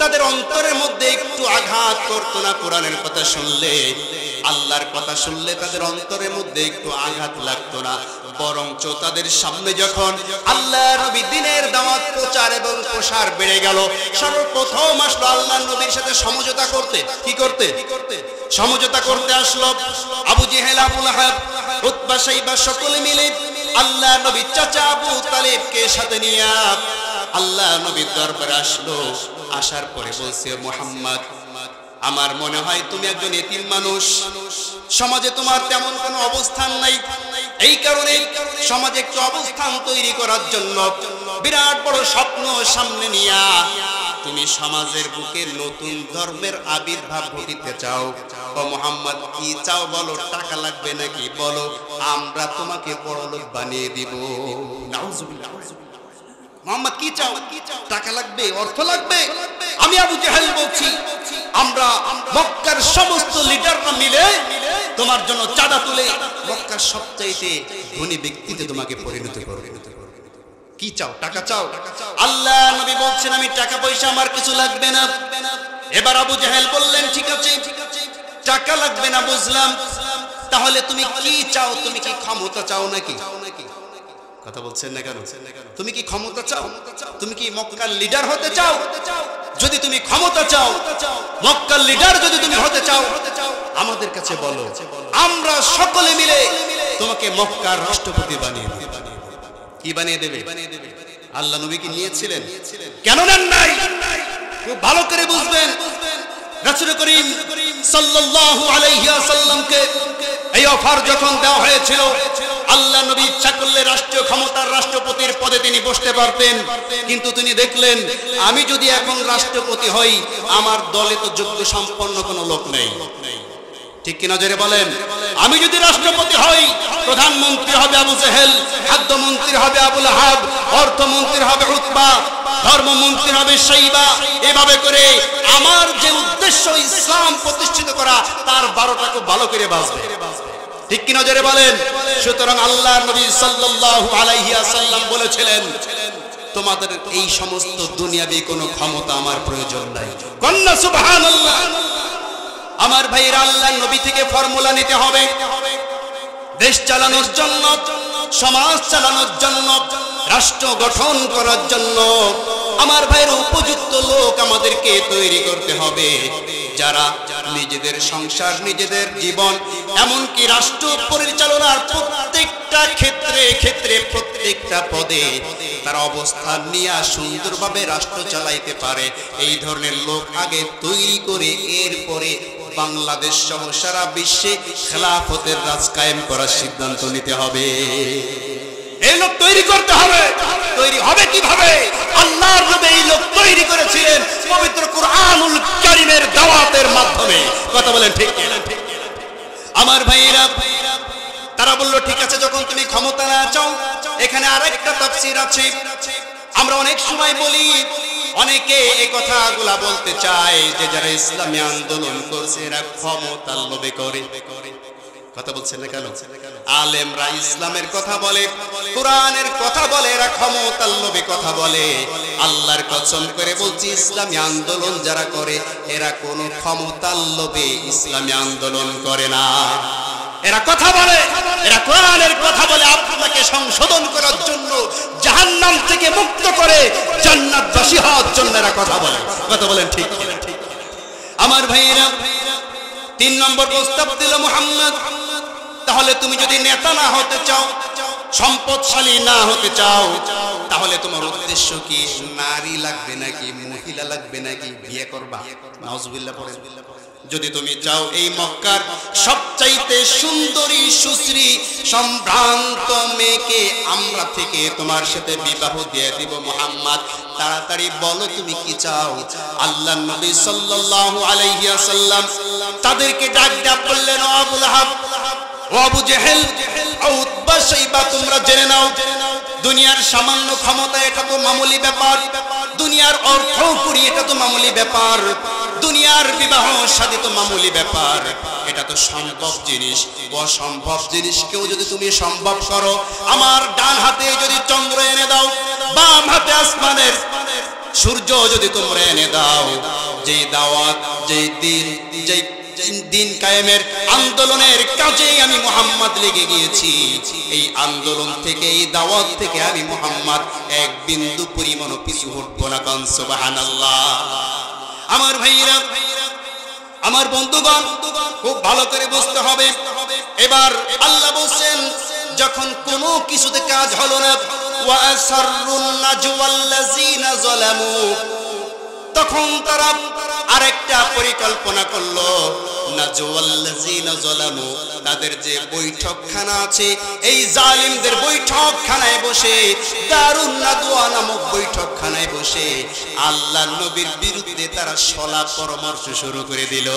তাদের অন্তরের মধ্যে একটু আঘাত করতো না কোরআনের কথা শুনলে, আল্লাহর কথা শুনলে তাদের অন্তরের মধ্যে একটু আঘাত লাগতো না, বরঞ্চ তাদের সামনে যখন আল্লাহ নবী দ্বীনের দাওয়াত প্রচার এবং প্রসার বেড়ে গেল, সর্বপ্রথম আসলো আল্লাহ নবীর সাথে সমঝোতা করতে। কি করতে? সমঝোতা করতে আসলো আবু জেহেল, আবু লাহাব, উতবা, শাইবা সকলে মিলে আল্লাহ নবীর চাচা আবু তালেবকে সাথে নিয়ে আল্লাহ নবীর দরবারে আসলো। আসার পরে বলছে, মুহাম্মদ, আমার মনে হয় তুমি একজন এতিম মানুষ, সমাজে তোমার তেমন কোনো অবস্থান নাই, এই কারণে সমাজে একটু অবস্থান তৈরি করার জন্য বিরাট বড় স্বপ্ন সামনে নিয়ে তুমি সমাজের বুকে নতুন ধর্মের আবির্ভাব ঘটিতে চাও। ও মুহাম্মদ, কি চাও বলো? টাকা লাগবে নাকি বলো, আমরা তোমাকে বড়লোক বানিয়ে দিব। নাউজুবিল্লাহ। মুহাম্মদ, কি চাও? টাকা লাগবে, অর্থ লাগবে? আমি আবু জেহেল বলছি, আমরা মক্কার সমস্ত লিডাররা মিলে তোমার জন্য চাঁদা তুলে মক্কার সবচাইতে ধনী ব্যক্তিতে তোমাকে পরিণত করব। কি চাও? টাকা চাও? আল্লাহ নবী বলছেন, আমি টাকা পয়সা আমার কিছু লাগবে না। এবার আবু জেহেল বললেন, ঠিক আছে, টাকা লাগবে না বুঝলাম, তাহলে তুমি কি চাও? তুমি কি ক্ষমতা চাও নাকি? কথা বলছেন না কেন? তুমি কি ক্ষমতা চাও? তুমি কি মক্কার লিডার হতে চাও? যদি তুমি ক্ষমতা চাও, মক্কার লিডার যদি তুমি হতে চাও, আমাদের কাছে বলো, আমরা সকলে মিলে তোমাকে মক্কার রাষ্ট্রপতি বানিয়ে দেব। কি বানিয়ে দেবে? আল্লাহ নবী কি নিয়েছিলেন? কেন নেন নাই? খুব ভালো করে বুঝবেন, রাসূল করিম সাল্লাল্লাহু আলাইহি ওয়াসাল্লামকে এই অফার যখন দেওয়া হয়েছিল, আল্লাহ নবী ইচ্ছা করলে রাষ্ট্রীয় ক্ষমতার রাষ্ট্রপতির পদে তিনি বসতে পারতেন, কিন্তু তিনি দেখলেন, আমি যদি এখন রাষ্ট্রপতি হই, আমার দলে তো যোগ্য সম্পন্ন কোনো লোক নেই। ঠিক কি নজরে বলেন? আমি যদি রাষ্ট্রপতি হই, প্রধানমন্ত্রী হবে আবু জেহেল, খাদ্যমন্ত্রী হবে আবু লাহাব, অর্থমন্ত্রী হবে উতবা, ধর্মমন্ত্রী হবে শাইবা, এভাবে করে আমার যে উদ্দেশ্য ইসলাম প্রতিষ্ঠিত করা, তার 12টা খুব ভালো করে বাজবে। ঠিক কি নজরে বলেন? সুতরাং আল্লাহ নবী সাল্লাল্লাহু আলাইহি ওয়াসাল্লাম বলেছিলেন, তোমাদের এই সমস্ত দুনিয়াবি কোনো ক্ষমতা আমার প্রয়োজন নাই। কন্যা সুবহানাল্লাহ। আমার ভাইরা, আল্লাহ নবী থেকে ফর্মুলা নিতে হবে দেশ চালানোর জন্য, সমাজ চালানোর জন্য, রাষ্ট্র গঠন করার জন্য। আমার ভাইরা, উপযুক্ত লোক আমাদেরকে তৈরি করতে হবে, যারা নিজেদের সংসার, নিজেদের জীবন, এমনকি রাষ্ট্র পরিচালনার প্রত্যেকটা ক্ষেত্রে প্রত্যেকটা পদে তারা অবস্থান নিয়ে সুন্দরভাবে রাষ্ট্র চালাইতে পারে, এই ধরনের লোক আগে তৈরি করে এরপরে বাংলাদেশ সহ সারা বিশ্বে খেলাফতের রাজ কায়েম করার সিদ্ধান্ত নিতে হবে। এই লোক তৈরি করতে হবে। তৈরি হবে কিভাবে? আল্লাহর নবী এই লোক তৈরি করেছিলেন পবিত্র কুরআনুল কারীমের দাওয়াতের মাধ্যমে। কথা বলেন ঠিক কিনা? আমার ভাইরা, তারা বলল, ঠিক আছে, যখন তুমি ক্ষমতা না চাও, এখানে আরেকটা তাফসীর আছে। আমরা অনেক সময় বলি, অনেকে এই কথাগুলা বলতে চায় যে যারা ইসলামী আন্দোলন করছে এরা ক্ষমতার লোভে করে। কথা বলছেন না কেন? আলেমরা ইসলামের কথা বলে, কোরআনের কথা বলে, এরা ক্ষমতার লোভে কথা বলে। আল্লাহর কসম করে বলছি, ইসলামী আন্দোলন যারা করে এরা কোনো ক্ষমতার লোভে ইসলামী আন্দোলন করে না। এরা কথা বলে, এরা কোরআনের কথা বলে আপনাকে সংশোধন করার জন্য, জাহান্নাম থেকে মুক্ত করে জান্নাতবাসী হওয়ার জন্য এরা কথা বলে। কথা বলেন ঠিক কিনা? আমার ভাইয়েরা, 3 নম্বর প্রস্তাব দিল মুহাম্মদ, তাহলে তুমি যদি নেতা না হতে চাও, সম্পদশালী না হতে চাও, তাহলে তোমার উদ্দেশ্য কি? নারী লাগবে নাকি, মহিলা লাগবে নাকি, বিয়ে করবা? নাউজুবিল্লাহ পড়েন। যদি তুমি চাও এই মক্কার সবচাইতে সুন্দরী, সুশ্রী, সম্ভ্রান্ত মেয়েকে আমরা থেকে তোমার সাথে বিবাহ দিয়ে দিব মুহাম্মদ, তাড়াতাড়ি বলো তুমি কি চাও। আল্লাহর নবী সাল্লাল্লাহু আলাইহি ওয়াসাল্লাম তাদেরকে ডাক বললেন, আবু লাহাব, ও আবু জেহেল, উতবা, শাইবা, তোমরা জেনে নাও, দুনিয়ার সামান্য ক্ষমতা এটা তো মামুলি ব্যাপার, দুনিয়ার অর্থ করি এটা তো মামুলি ব্যাপার, দুনিয়ার বিবাহ শাদী তো মামুলি ব্যাপার, এটা তো সম্ভব জিনিস। অসম্ভব জিনিসকেও যদি তুমি সম্ভব করো, আমার ডান হাতে যদি চন্দ্র এনে দাও, বাম হাতে আসমানের সূর্য যদি তোমরা এনে দাও, যেই দাওয়াত, যেই দিন, যেই দিন কায়েমের আন্দোলনের কাজে আমি মুহাম্মদ লেগে গিয়েছি, এই আন্দোলন থেকে, এই দাওয়াত থেকে আমি মুহাম্মদ এক বিন্দু পরিমাণও পিছু হটবো না। কান সুবহানাল্লাহ। আমার ভাইরা, আমার বন্ধুগণ, খুব ভালো করে বুঝতে হবে। এবার আল্লাহ বলেন, যখন কোনো কিছুতে কাজ হলো না, ওয়া আসরুন নাজওয়াল্লাযিনা যালামু, তখন তারা আরেকটা পরিকল্পনা করলো। নাজওয়াল্লাযিনা যালামু, তাদের যে বৈঠকখানা আছে, এই জালিমদের বৈঠকখানায় বসে, দারুন নাদওয়া নামক বৈঠকখানায় বসে আল্লাহর নবীর বিরুদ্ধে তারা সলা পরামর্শ শুরু করে দিল।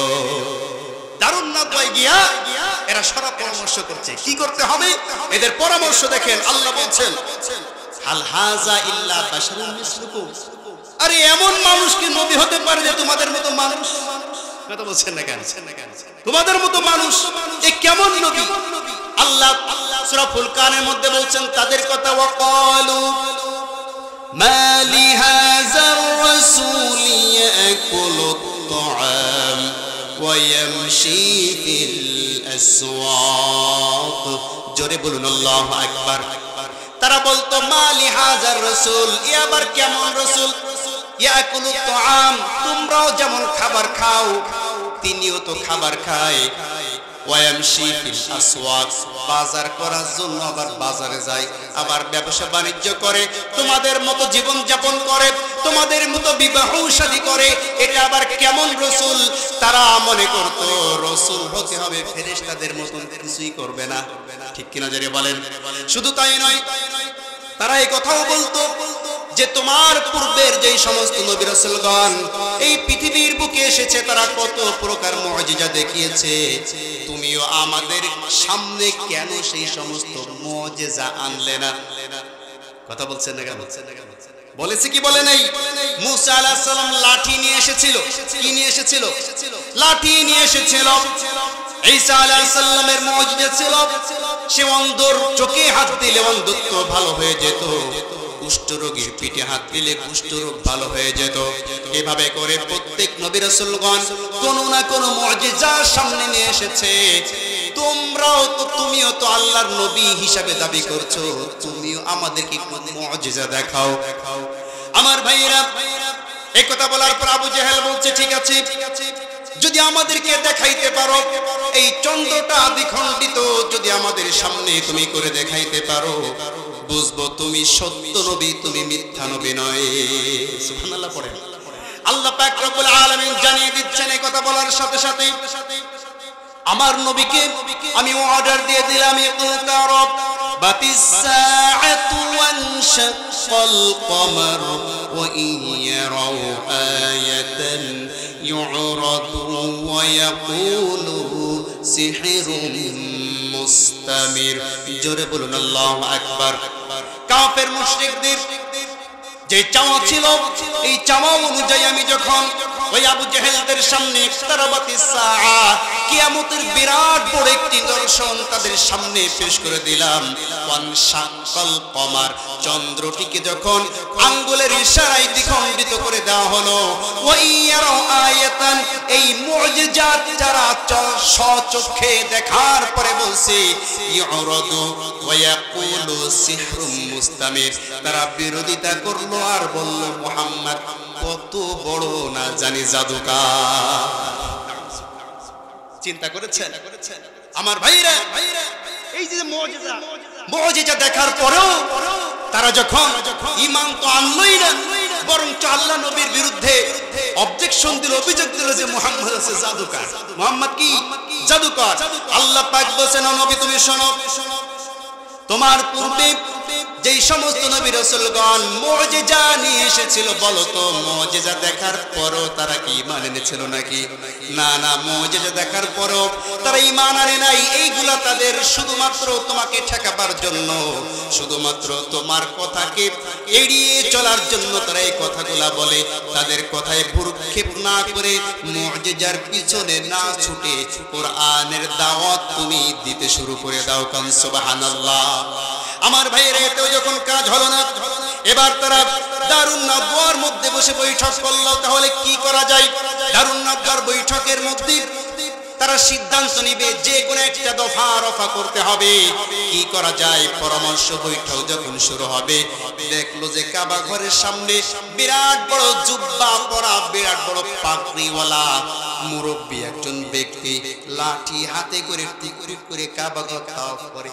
দারুন নাদওয়ায় গিয়া এরা সলা পরামর্শ করছে কি করতে হবে। এদের পরামর্শ দেখেন, আল্লাহ বলছেন, হাল হাযা ইল্লা বাশারুন মিসলুকুম, আরে এমন মানুষ কি নবী হতে পারে যে তোমাদের মতো মানুষ? কথা বলছেন না কেন? তোমাদের মতো মানুষ, এ কেমন নবী? আল্লাহ সূরা ফুরকানের মধ্যে বলছেন তাদের কথা, ওয়াকালু মা লিহাযার রাসূল ইয়াকুলুত তাআম ওয়া ইয়ামশি ফিল আসওয়াক। জোরে বলুন আল্লাহু আকবার। তারা বলতো, মা লিহাযার রাসূল, এ আবার কেমন রাসূল? ইয়াকুলুত তাআম, তোমরাও যেমন খাবার খাও তিনিও তো খাবার খায়। ওয়ায়ামশি ফিল আসওয়াক, বাজার করার জন্য আবার বাজারে যায়, আবার ব্যবসা বাণিজ্য করে, তোমাদের মতো জীবন যাপন করে, তোমাদের মতো বিবাহ শাদী করে। এটা আবার কেমন রাসূল? তারা মনে করতো রাসূল হতে হবে ফেরেশতাদের মতন, কিছুই করবে না। ঠিক কিনা জোরে বলেন? শুধু তাই নয়, তারা এই কথাও বলতো যে তোমার পূর্বের যেই সমস্ত নবী রাসূলগণ এই পৃথিবীর বুকে এসেছে, তারা কত প্রকার মুজিজা দেখিয়েছে, তুমিও আমাদের সামনে কেন সেই সমস্ত মুজিজা আনলে না? কথা বলছেন না কেন? বলেছে কি বলে নাই? মুসা আলাইহিস সালাম লাঠি নিয়ে এসেছিল। কি নিয়ে এসেছিল? লাঠি নিয়ে এসেছিল। ঈসা আলাইহিস সালামের মুজিজা ছিল, সে অন্ধর চোখে হাত দিলে অন্ধত্ব ভালো হয়ে যেত, কুষ্ঠরোগীর পিঠে হাত দিলে কুষ্ঠরোগ ভালো হয়ে যেত। এভাবে করে প্রত্যেক নবী রাসূলগণ কোন না কোন মুজিজা সামনে নিয়ে এসেছে। তুমিও তো আল্লাহর নবী হিসাবে দাবি করছো, তুমিও আমাদেরকে কোন মুজিজা দেখাও। আমার ভাইরা, এই কথা বলার পর আবু জেহেল বলছে, ঠিক আছে, যদি আমাদেরকে দেখাইতে পারো, এই চন্দ্রটা দ্বিখণ্ডিত যদি আমাদের সামনে তুমি করে দেখাইতে পারো, বুঝবো তুমি সত্য নবী, তুমি মিথ্যা নবী নয়। সুবহানাল্লাহ পড়েন। আল্লাহ পাক রব্বুল আলামিন জানিয়ে দিচ্ছেন, এই কথা বলার সাথে সাথে আমার নবীকে আমি অর্ডার দিয়ে দিলাম, ইকতারাব বাতিস সাআতু ওয়ানশাক্কাল কমার ওয়া ইয়ারাউ আয়াতান ইউরাদু ওয়া ইয়াকুলু সিহরুম মুস্তামির। জোরে বলুন আল্লাহু আকবার। কাফের মুশরিকদের যে চাওয়া ছিল, এই চাওয়া অনুযায়ী আমি যখন ওই আবু জেহেলদের সামনে ইকতারাবাতিস সাআ, কিয়ামতের বিরাট বড় একটি দর্শন তাদের সামনে পেশ করে দিলাম। ওয়ানশাক্কাল কমার, চন্দ্রটিকে যখন আঙ্গুলের ইশারায় দ্বিখণ্ডিত করে দেওয়া হলো, ওয়া ইয়ারাউ আয়াতান, এই মুজিজাত যারা স্বচক্ষে দেখার পরে বলছে ইউরাদু ওয়া ইয়াকুলু সিহরুম মুস্তামির, তারা বিরোধিতা করলো আর বলল মুহাম্মদ কত বড় না জানি জাদুকার। চিন্তা করেছেন আমার ভাইরা? এই যে মুজিজা দেখার পরেও তারা যখন ঈমান তো আনলই না, বরং আল্লাহ নবীর বিরুদ্ধে অবজেকশন দিল, অভিযোগ দিল যে মুহাম্মদ হচ্ছে জাদুকার। মুহাম্মদ কি জাদুকর? আল্লাহ পাক বলেছেন, নবী তুমি শোনো, তোমার পূর্বে যেই সমস্ত নবী রাসূলগণ মুজিজা নিয়ে এসেছিল, বলো তো মুজিজা দেখার পরও তারা কি ঈমান এনেছিল নাকি? না না, মুজিজা দেখার পরও তারা ঈমান আনে নাই। এইগুলা তাদের শুধুমাত্র তোমাকে ঠেকাবার জন্য, শুধুমাত্র তোমার কথাকে এড়িয়ে চলার জন্য তারা এই কথাগুলা বলে। তাদের কথায় ভ্রুক্ষেপ না করে, মুজিজার পিছনে না ছুটে কোরআনের দাওয়াত তুমি দিতে শুরু করে দাও। কান সুবহানাল্লাহ। আমার ভাইয়েরা, এতেও যখন কাজ হলো না, এবার তারা দারুন নাদওয়ার মধ্যে বসে বৈঠক করলো। তাহলে কি করা যায়? দারুন নাদওয়ার বৈঠকের মধ্যে তারা সিদ্ধান্ত নিবে যে কোনো একটা দফা রফা করতে হবে। কি করা যায়? পরামর্শ বৈঠক যখন শুরু হবে, দেখলো যে কাবা ঘরের সামনে বিরাট বড় জুব্বা পরা, বিরাট বড় পাগড়িওয়ালা মুরব্বী একজন ব্যক্তি লাঠি হাতে করে টিকুরি করে কাবা ঘর তাওয়াফ করে।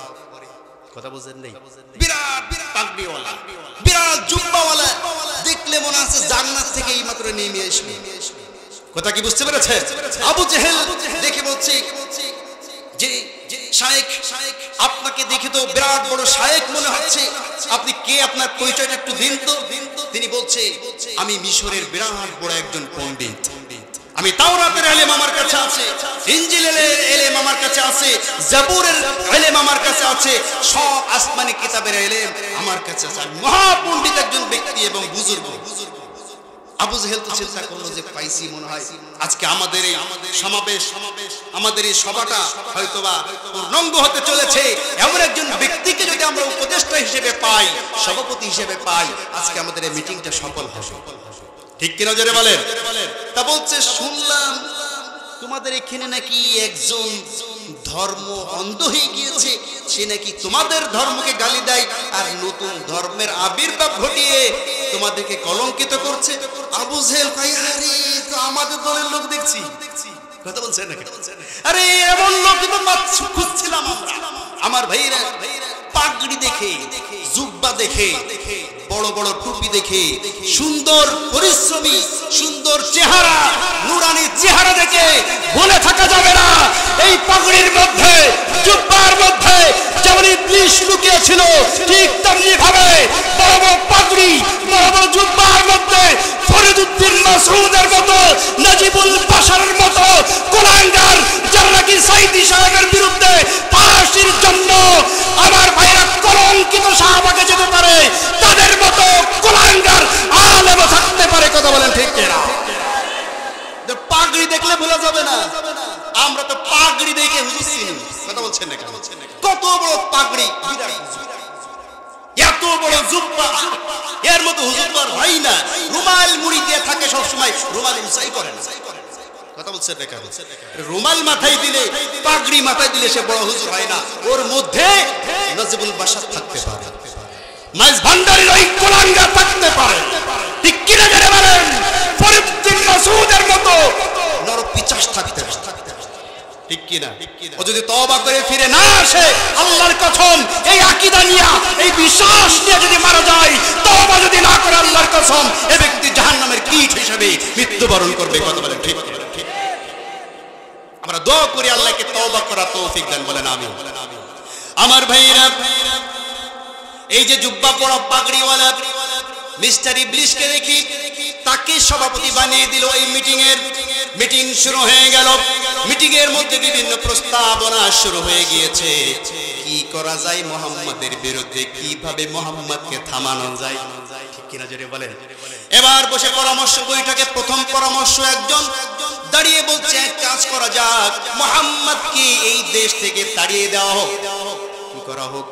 কথা বুঝেন নাই? বিরাট পাগড়িওয়ালা, বিরাট জুব্বাওয়ালা, দেখলে মনে হচ্ছে জান্নাত থেকে এইমাত্র নেমে আসবে। কথা কি বুঝতে পেরেছে? আবু জেহেল দেখে বলছে যে শায়েখ, আপনাকে দেখে তো বিরাট বড় শায়েখ মনে হচ্ছে, আপনি কে? আপনার পরিচয়টা একটু দিন তো। তিনি বলছে, আমি মিশরের বিরাট বড় একজন পণ্ডিত, আমি তাওরাতের ইলম আমার কাছে আছে, ইনজিলের ইলম আমার কাছে আছে, জাবুরের ইলম আমার কাছে আছে, সব আসমানি কিতাবের ইলম আমার কাছে আছে, মহাপণ্ডিত একজন ব্যক্তি এবং বুজুর্গ। আবু জেহেল তো চিন্তা করলো যে পাইছি মনে হয় আজকে আমাদের এই সমাবেশ, আমাদের এই সভাটা হয়তোবা পূর্ণাঙ্গ হতে চলেছে। এমন একজন ব্যক্তিকে যদি আমরা উপদেষ্টা হিসেবে পাই, সভাপতি হিসেবে পাই, আজকে আমাদের এই মিটিংটা সফল হবে। ঠিক কিনা জোরে বলেন? তা বলছে, শুনলাম তোমাদের এখানে নাকি একজন ধর্ম অন্ধ হয়ে গিয়েছে, সে নাকি তোমাদের ধর্মকে গালি দেয় আর নতুন ধর্মের আবির্ভাব ঘটিয়ে তোমাদেরকে কলঙ্কিত করছে। আবু জেহেল কয়, আরে তো আমাদের দলের লোক দেখছি। কথা বলছেন নাকি? আরে এমন লোক তো খুঁজছিলাম আমরা। আমার ভাইরা পাগড়ি দেখে, জুব্বা দেখে, বড় বড় টুপি দেখে, সুন্দর পরিশ্রমী, সুন্দর চেহারা, নুরানি চেহারা দেখে বলে থাকা যাবে না এই পাগড়ির মধ্যে, জুব্বার মধ্যে যেমন ইবলিস লুকিয়ে ছিল, ঠিক তেমনি ভাবে বড় বড় পাগড়ি, বড় বড় জুব্বার মধ্যে ফরিদউদ্দিন মাসউদের মতো, নাজিবুল বাশারের মতো কোলাঙ্গার, যারা নাকি সাইদি সাহেবের বিরুদ্ধে ফাঁসির জন্য আমার ভাইরা কলঙ্কিত সাহাবাকে যেতে পারে, তাদের মতো কোলাঙ্গার আলেমও থাকতে পারে। কথা বলেন ঠিক কিনা? পাগড়ি দেখলে ভোলা যাবে না, আমরা তো পাগড়ি দেখে হুজুর চিনি। কথা বলছেন না? কত বড় পাগড়ি, এত বড় জুব্বা, এর মতো হুজুর তো আর হয় না। রুমাল মুড়ি দিয়ে থাকে সব সময়, রুমাল উঁচাই করে না। কথা বলছেন না? রুমাল মাথায় দিলে, পাগড়ি মাথায় দিলে সে বড় হুজুর হয় না। ওর মধ্যে নাজিবুল বাশার থাকতে পারে, মাইজ ভান্ডারীর ওই কোলাঙ্গার থাকতে পারে। ঠিক কিনা জেনে বলেন? ফরিদউদ্দিন মাসউদের মতো নরপিচাস থাকতে পারে। ঠিক কিনা? ও যদি তওবা করে ফিরে না আসে, আল্লাহর কসম এই আকীদা নিয়ে, এই বিশ্বাস নিয়ে যদি মারা যায়, তওবা যদি না করে, আল্লাহর কসম এই ব্যক্তি জাহান্নামের কীট হিসেবে মৃত্যুবরণ করবে। কথা বলেন ঠিক? আমরা দোয়া করি আল্লাহকে তওবা করার তৌফিক দান, বলেন আমিন। আমার ভাইরা, এই যে জুব্বা পরা পাগড়িওয়ালা মিস্টার ইবলিসকে দেখি, তাকে সভাপতি বানিয়ে দিল। এই মিটিং শুরু হয়ে গেল। মিটিং এর মধ্যে বিভিন্ন প্রস্তাবনা শুরু হয়ে গিয়েছে। কি করা যায় মুহাম্মাদের বিরুদ্ধে, কিভাবে মুহাম্মাদকে থামানো যায়? ঠিক কিনা জোরে বলেন? এবার বসে পরামর্শ বৈঠকে প্রথম পরামর্শ একজন দাঁড়িয়ে বলছে, এক কাজ করা যাক, মুহাম্মাদকে এই দেশ থেকে তাড়িয়ে দেওয়া হোক। কি করা হোক?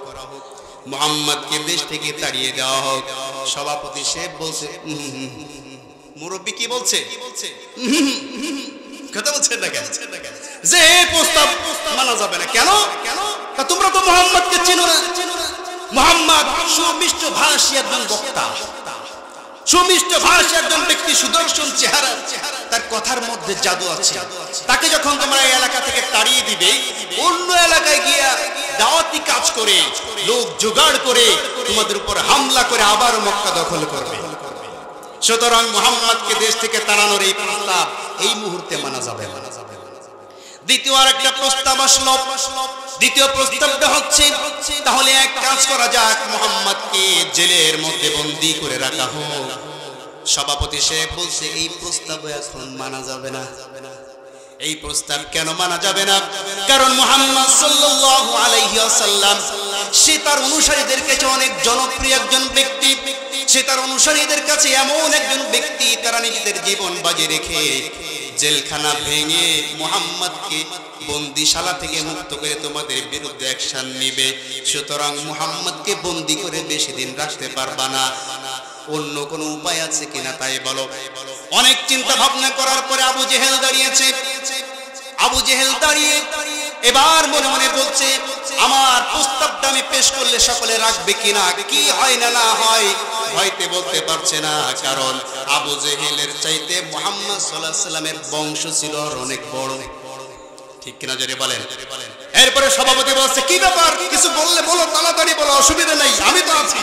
মুহাম্মাদকে দেশ থেকে তাড়িয়ে দেওয়া হোক। সভাপতি সাহেব বলছে, মুরব্বী কি বলছে? কথা বলছেন না কেন? যে এই প্রস্তাব মানা যাবে না। কেন? তোমরা তো মুহাম্মাদকে চিনো না। মুহাম্মদ সুমিষ্ট ভাষী একজন বক্তা, সুমিষ্ট ভাষী একজন ব্যক্তি, সুদর্শন চেহারা, তার কথার মধ্যে জাদু আছে। তাকে যখন তোমরা এই এলাকা থেকে তাড়িয়ে দিবে, অন্য এলাকায় গিয়া দাওয়াতি কাজ করে, লোক জোগাড় করে তোমাদের উপর হামলা করে আবার মক্কা দখল করবে। সুতরাং মুহাম্মদকে দেশ থেকে তাড়ানোর এই প্রস্তাব এই মুহূর্তে মানা যাবে না। দ্বিতীয় আরেকটা প্রস্তাব আসলো। দ্বিতীয় প্রস্তাবটা হচ্ছে, তাহলে এক কাজ করা যাক, মুহাম্মদকে জেলের মধ্যে বন্দী করে রাখা হোক। সভাপতি সাহেব বলছে এই প্রস্তাব এখন মানা যাবে না। এই প্রস্তাব কেন মানা যাবে না? কারণ মুহাম্মদ সাল্লাল্লাহু আলাইহি ওয়াসাল্লাম সে তার অনুসারীদের কাছে অনেক জনপ্রিয় একজন ব্যক্তি। সে তার অনুসারীদের কাছে এমন একজন ব্যক্তি, তারা নিজেদের জীবন বাজি রেখে জেলখানা ভেঙে মুহাম্মদকে বন্দিশালা থেকে মুক্ত করে তোমাদের বিরুদ্ধে অ্যাকশন নিবে। সুতরাং মুহাম্মদকে বন্দি করে বেশি দিন রাখতে পারবা না, অন্য কোনো উপায় আছে কিনা তাই বলো। অনেক চিন্তা ভাবনা করার পরে আবু জেহেল দাঁড়িয়েছে। আবু জেহেল দাঁড়িয়ে এবার মনে মনে বলছে, আমার প্রস্তাবটা আমি পেশ করলে সকলে রাখবে কিনা, কি হয় না না হয় হয়তো বলতে পারছে না। কারণ আবু জেহেলের চাইতে মুহাম্মদ সাল্লাল্লাহু আলাইহি ওয়াসাল্লামের বংশ ছিল অনেক বড়, ঠিক কিনা জোরে বলেন। এরপরে সভাপতি বলছে, কি ব্যাপার, কিছু বললে বলো, তাড়াতাড়ি বলো, অসুবিধা নেই, আমি তো আছি।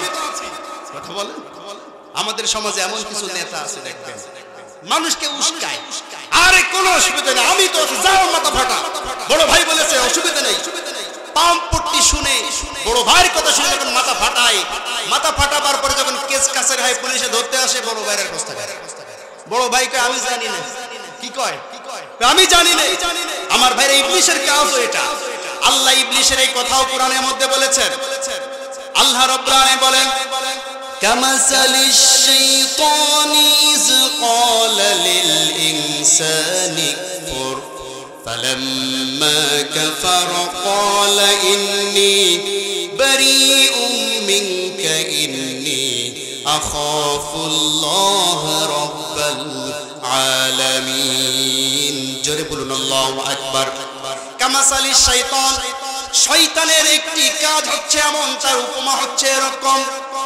কথা বলেন। আমাদের সমাজে এমন কিছু নেতা আছে দেখবেন, মানুষকে উস্কায়, আরে কোনো অসুবিধা নেই, আমি তো আছি, যাও মাথা ফাটা, বড় ভাই বলেছে অসুবিধা নেই। পাম্পটি শুনে বড় ভাইয়ের কথা শুনে যখন মাথা ফাটায়, মাথা ফাটাবার পরে যখন কেস কাছারি হয়, পুলিশে ধরতে আসে, বড় ভাইয়ের অবস্থা খারাপ। বড় ভাই কয় আমি জানি না। কি কয়? আমি জানি না। আমার ভাইয়ের ইবলিশের কাজ এটা। আল্লাহ ইবলিশের এই কথাও কোরআনের মধ্যে বলেছেন। আল্লাহ রাব্বুল আলামিন বলেন, কামাসালিশ শাইতানি ইয ক্বালা লিল ইনসানি কুফর ফালাম্মা কাফারা ক্বালা ইন্নী বারীউম মিনকা ইন্নী আখাফুল্লাহ রাব্বাল আলামিন। জোরে বলুন আল্লাহু আকবার। কামাসালিশ শাইতান, শয়তানের একটি কাজ হচ্ছে এমন, তার উপমা হচ্ছে এরকম,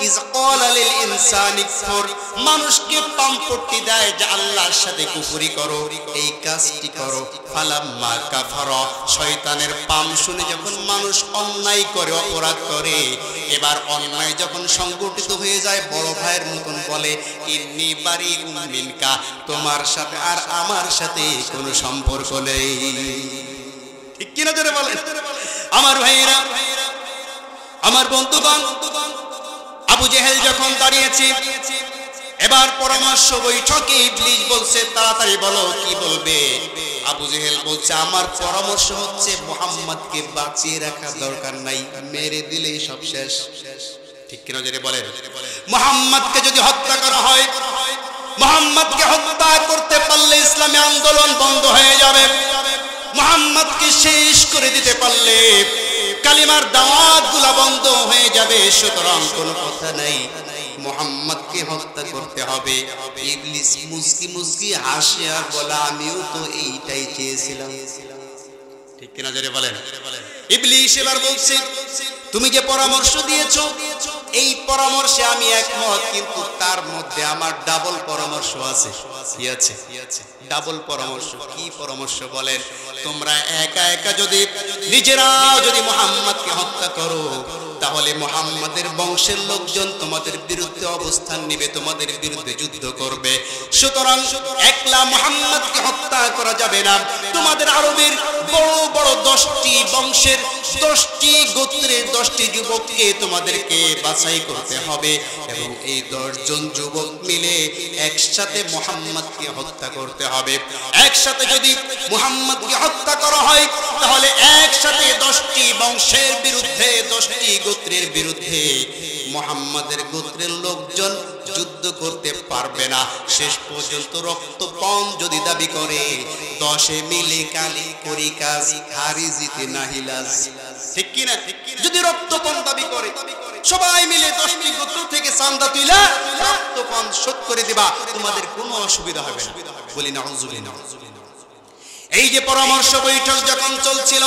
ইয ক্বালা লিল ইনসানি কুফর, মানুষকে পাম্পটি দেয় যে আল্লাহর সাথে কুফরি করো, এই কাজটি করো। ফালাম্মা কাফারা, শয়তানের পাম শুনে যখন মানুষ অন্যায় করে, অপরাধ করে, এবার অন্যায় যখন সংগঠিত হয়ে যায়, বড় ভাইয়ের মতন বলে, ইন্নী বারীউম মিনকা, তোমার সাথে আর আমার সাথে কোনো সম্পর্ক নেই। ঠিক কিনা জোরে বলেন। আমার ভাইয়েরা, আমার বন্ধুগণ, আবু জেহেল যখন দাঁড়িয়েছে, এবার পরামর্শ বৈঠকে ইবলিস বলছে, তাড়াতাড়ি বলো কি বলবে। আবু জেহেল বলছে, আমার পরামর্শ হচ্ছে মুহাম্মদকে বাঁচিয়ে রাখা দরকার নাই, মেরে দিলেই সব শেষ। ঠিক কিনা জোরে বলেন। মুহাম্মদকে যদি হত্যা করা হয়, মুহাম্মদকে হত্যা করতে পারলে ইসলামী আন্দোলন বন্ধ হয়ে যাবে। মুহাম্মদকে শেষ করে দিতে পারলে কালিমার দাওয়াতগুলো বন্ধ হয়ে যাবে। সুতরাং কোনো কথা নাই, মুহাম্মদকে হত্যা করতে হবে। ইবলিস মুস্কি মুস্কি হাসে আর বলে, আমিও তো এইটাই চেয়েছিলাম। ঠিক কিনা জোরে বলেন। ইবলিস এবার বলছে, তুমি যে পরামর্শ দিয়েছো এই পরামর্শে আমি একমত, কিন্তু তার মধ্যে আমার ডাবল পরামর্শ আছে। কি আছে? ডাবল পরামর্শ। কি পরামর্শ বলেন? তোমরা একা একা যদি নিজেরা যদি মুহাম্মদকে হত্যা করো, তাহলে মুহাম্মাদের বংশের লোকজন তোমাদের বিরুদ্ধে অবস্থান নেবে, তোমাদের বিরুদ্ধে যুদ্ধ করবে। সুতরাং একলা মুহাম্মদকে হত্যা করা যাবে না। তোমাদের আরবের বড় বড় 10টি বংশের 10টি গোত্রের 10টি যুবককে তোমাদেরকে বাছাই করতে হবে, এবং এই 10 জন যুবক মিলে একসাথে মুহাম্মদকে হত্যা করতে হবে। একসাথে যদি মুহাম্মদকে হত্যা করা হয়, তাহলে একসাথে 10টি বংশের বিরুদ্ধে 10টি গোত্রের বিরুদ্ধে মুহাম্মাদের গোত্রের লোকজন যুদ্ধ করতে পারবে না। শেষ পর্যন্ত রক্তপণ যদি দাবি করে, 10 মিলে কালি করি কাজ, হারি জিতে নাহিলাজ। ঠিক কি না? যদি রক্তপণ দাবি করে, সবাই মিলে 10টি গোত্র থেকে চাঁদা তুইলা রক্তপণ শোধ করে দিবা, তোমাদের কোনো অসুবিধা হবে না। বলি নাউযুবিল্লাহ। এই যে পরামর্শ বৈঠক যখন চলছিল,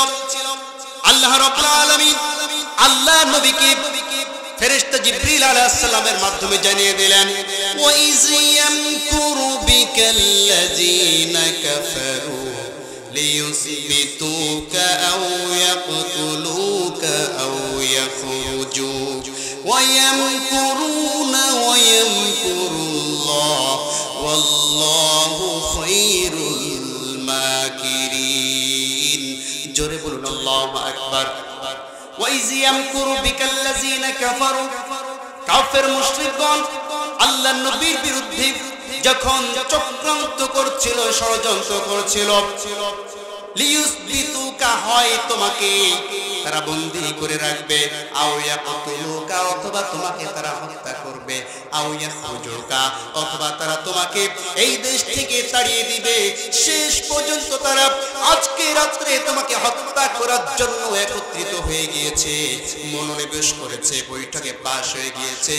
আল্লাহ রাব্বুল আলামিন আল্লাহ নবীকে ফেরেশতা জিবরিল আলাইহিস সালামের মাধ্যমে জানিয়ে দিলেন, ওয়া ইয ইয়ামকুরু বিকাল্লাযীনা কাফারু লিয়ুসবিতুকা আও ইয়াকতুলুকা আও ইয়াখরুজুক ওয়া ইয়ামকুরুনা ওয়া ইয়ামকুরুল্লাহ ওয়াল্লাহু খায়রুল মাকিরিন। আল্লাহু আকবার। ওয়াইজ ইয়ামকুরু বিকাল্লাযিনা কাফারু, কাফের মুশরিকগণ আল্লাহর নবীর বিরুদ্ধে যখন চক্রান্ত করছিল, ষড়যন্ত্র করছিল, লিয়ুসবিতুকা, হয় তোমাকে তারা বন্দী করে রাখবে, আও ইয়াকতুলুকা, অথবা তোমাকে তারা হত্যা করবে, আও ইয়াখরুজুকা, অথবা তারা তোমাকে এই দেশ থেকে তাড়িয়ে দিবে। শেষ পর্যন্ত তারা আজকে রাত্রে তোমাকে হত্যা করার জন্য একত্রিত হয়ে গিয়েছে, মনোনিবেশ করেছে, বৈঠকে পাশ হয়ে গিয়েছে।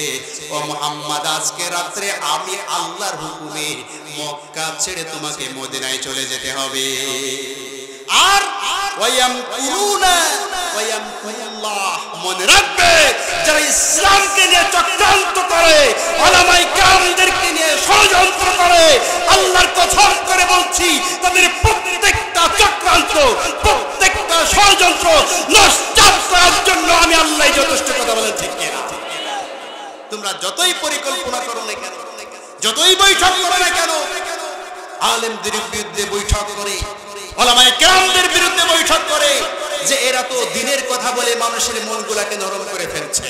ও মুহাম্মদ, আজকে রাত্রে আমি আল্লাহর হুকুমে মক্কা ছেড়ে তোমাকে মদিনায় চলে যেতে হবে। আর ওয়ায়ামকুরুনা ওয়ায়ামকুরুল্লাহ, মনে রাখবে যারা ইসলামকে নিয়ে চক্রান্ত করে, উলামায়ে কেরামদেরকে নিয়ে ষড়যন্ত্র করে, আল্লাহর কসম করে বলছি তাদের প্রত্যেকটা চক্রান্ত, প্রত্যেকটা ষড়যন্ত্র নষ্ট করার জন্য আমি আল্লাহ যথেষ্ট। কথা বলেন ঠিক কিনা? তোমরা যতই পরিকল্পনা করো না কেন, যতই বৈঠক করো না কেন, আলেমদের বিরুদ্ধে বৈঠক করে, উলামায়ে কেরামদের বিরুদ্ধে বৈঠক করে, যে এরা তো দ্বীনের কথা বলে মানুষের মনগুলোকে নরম করে ফেলছে,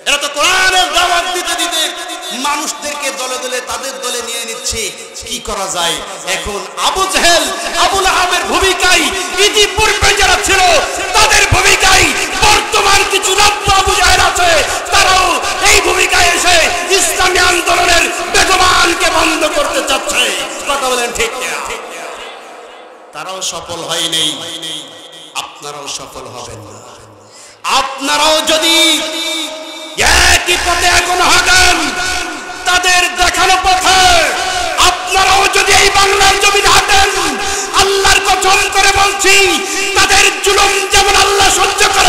এরা তো কোরআনের দাওয়াত দিতে দিতে মানুষদেরকে দলে দলে তাদের দলে নিয়ে নিচ্ছে। কি করা যায়? এখন আবু জেহেল, আবু লাহাবের ভূমিকায় ইতিপূর্বে যারা ছিল তাদের ভূমিকায় বর্তমান কিছু নব্য আবু জেহেল আছে, তারাও এই ভূমিকায় এসে ইসলামী আন্দোলনের বেগবানকে বন্ধ করতে চাচ্ছে। কথা বলেন ঠিক না? তারাও সফল হয়নি, আপনারাও সফল হবেন না। আপনারাও যদি একই পথে এখন হাঁটেন, তাদের দেখানো পথে আপনারাও যদি এই বাংলার জমিনে হাঁটেন, আল্লাহর কসম করে বলছি তাদের জুলুম যেমন আল্লাহ সহ্য করে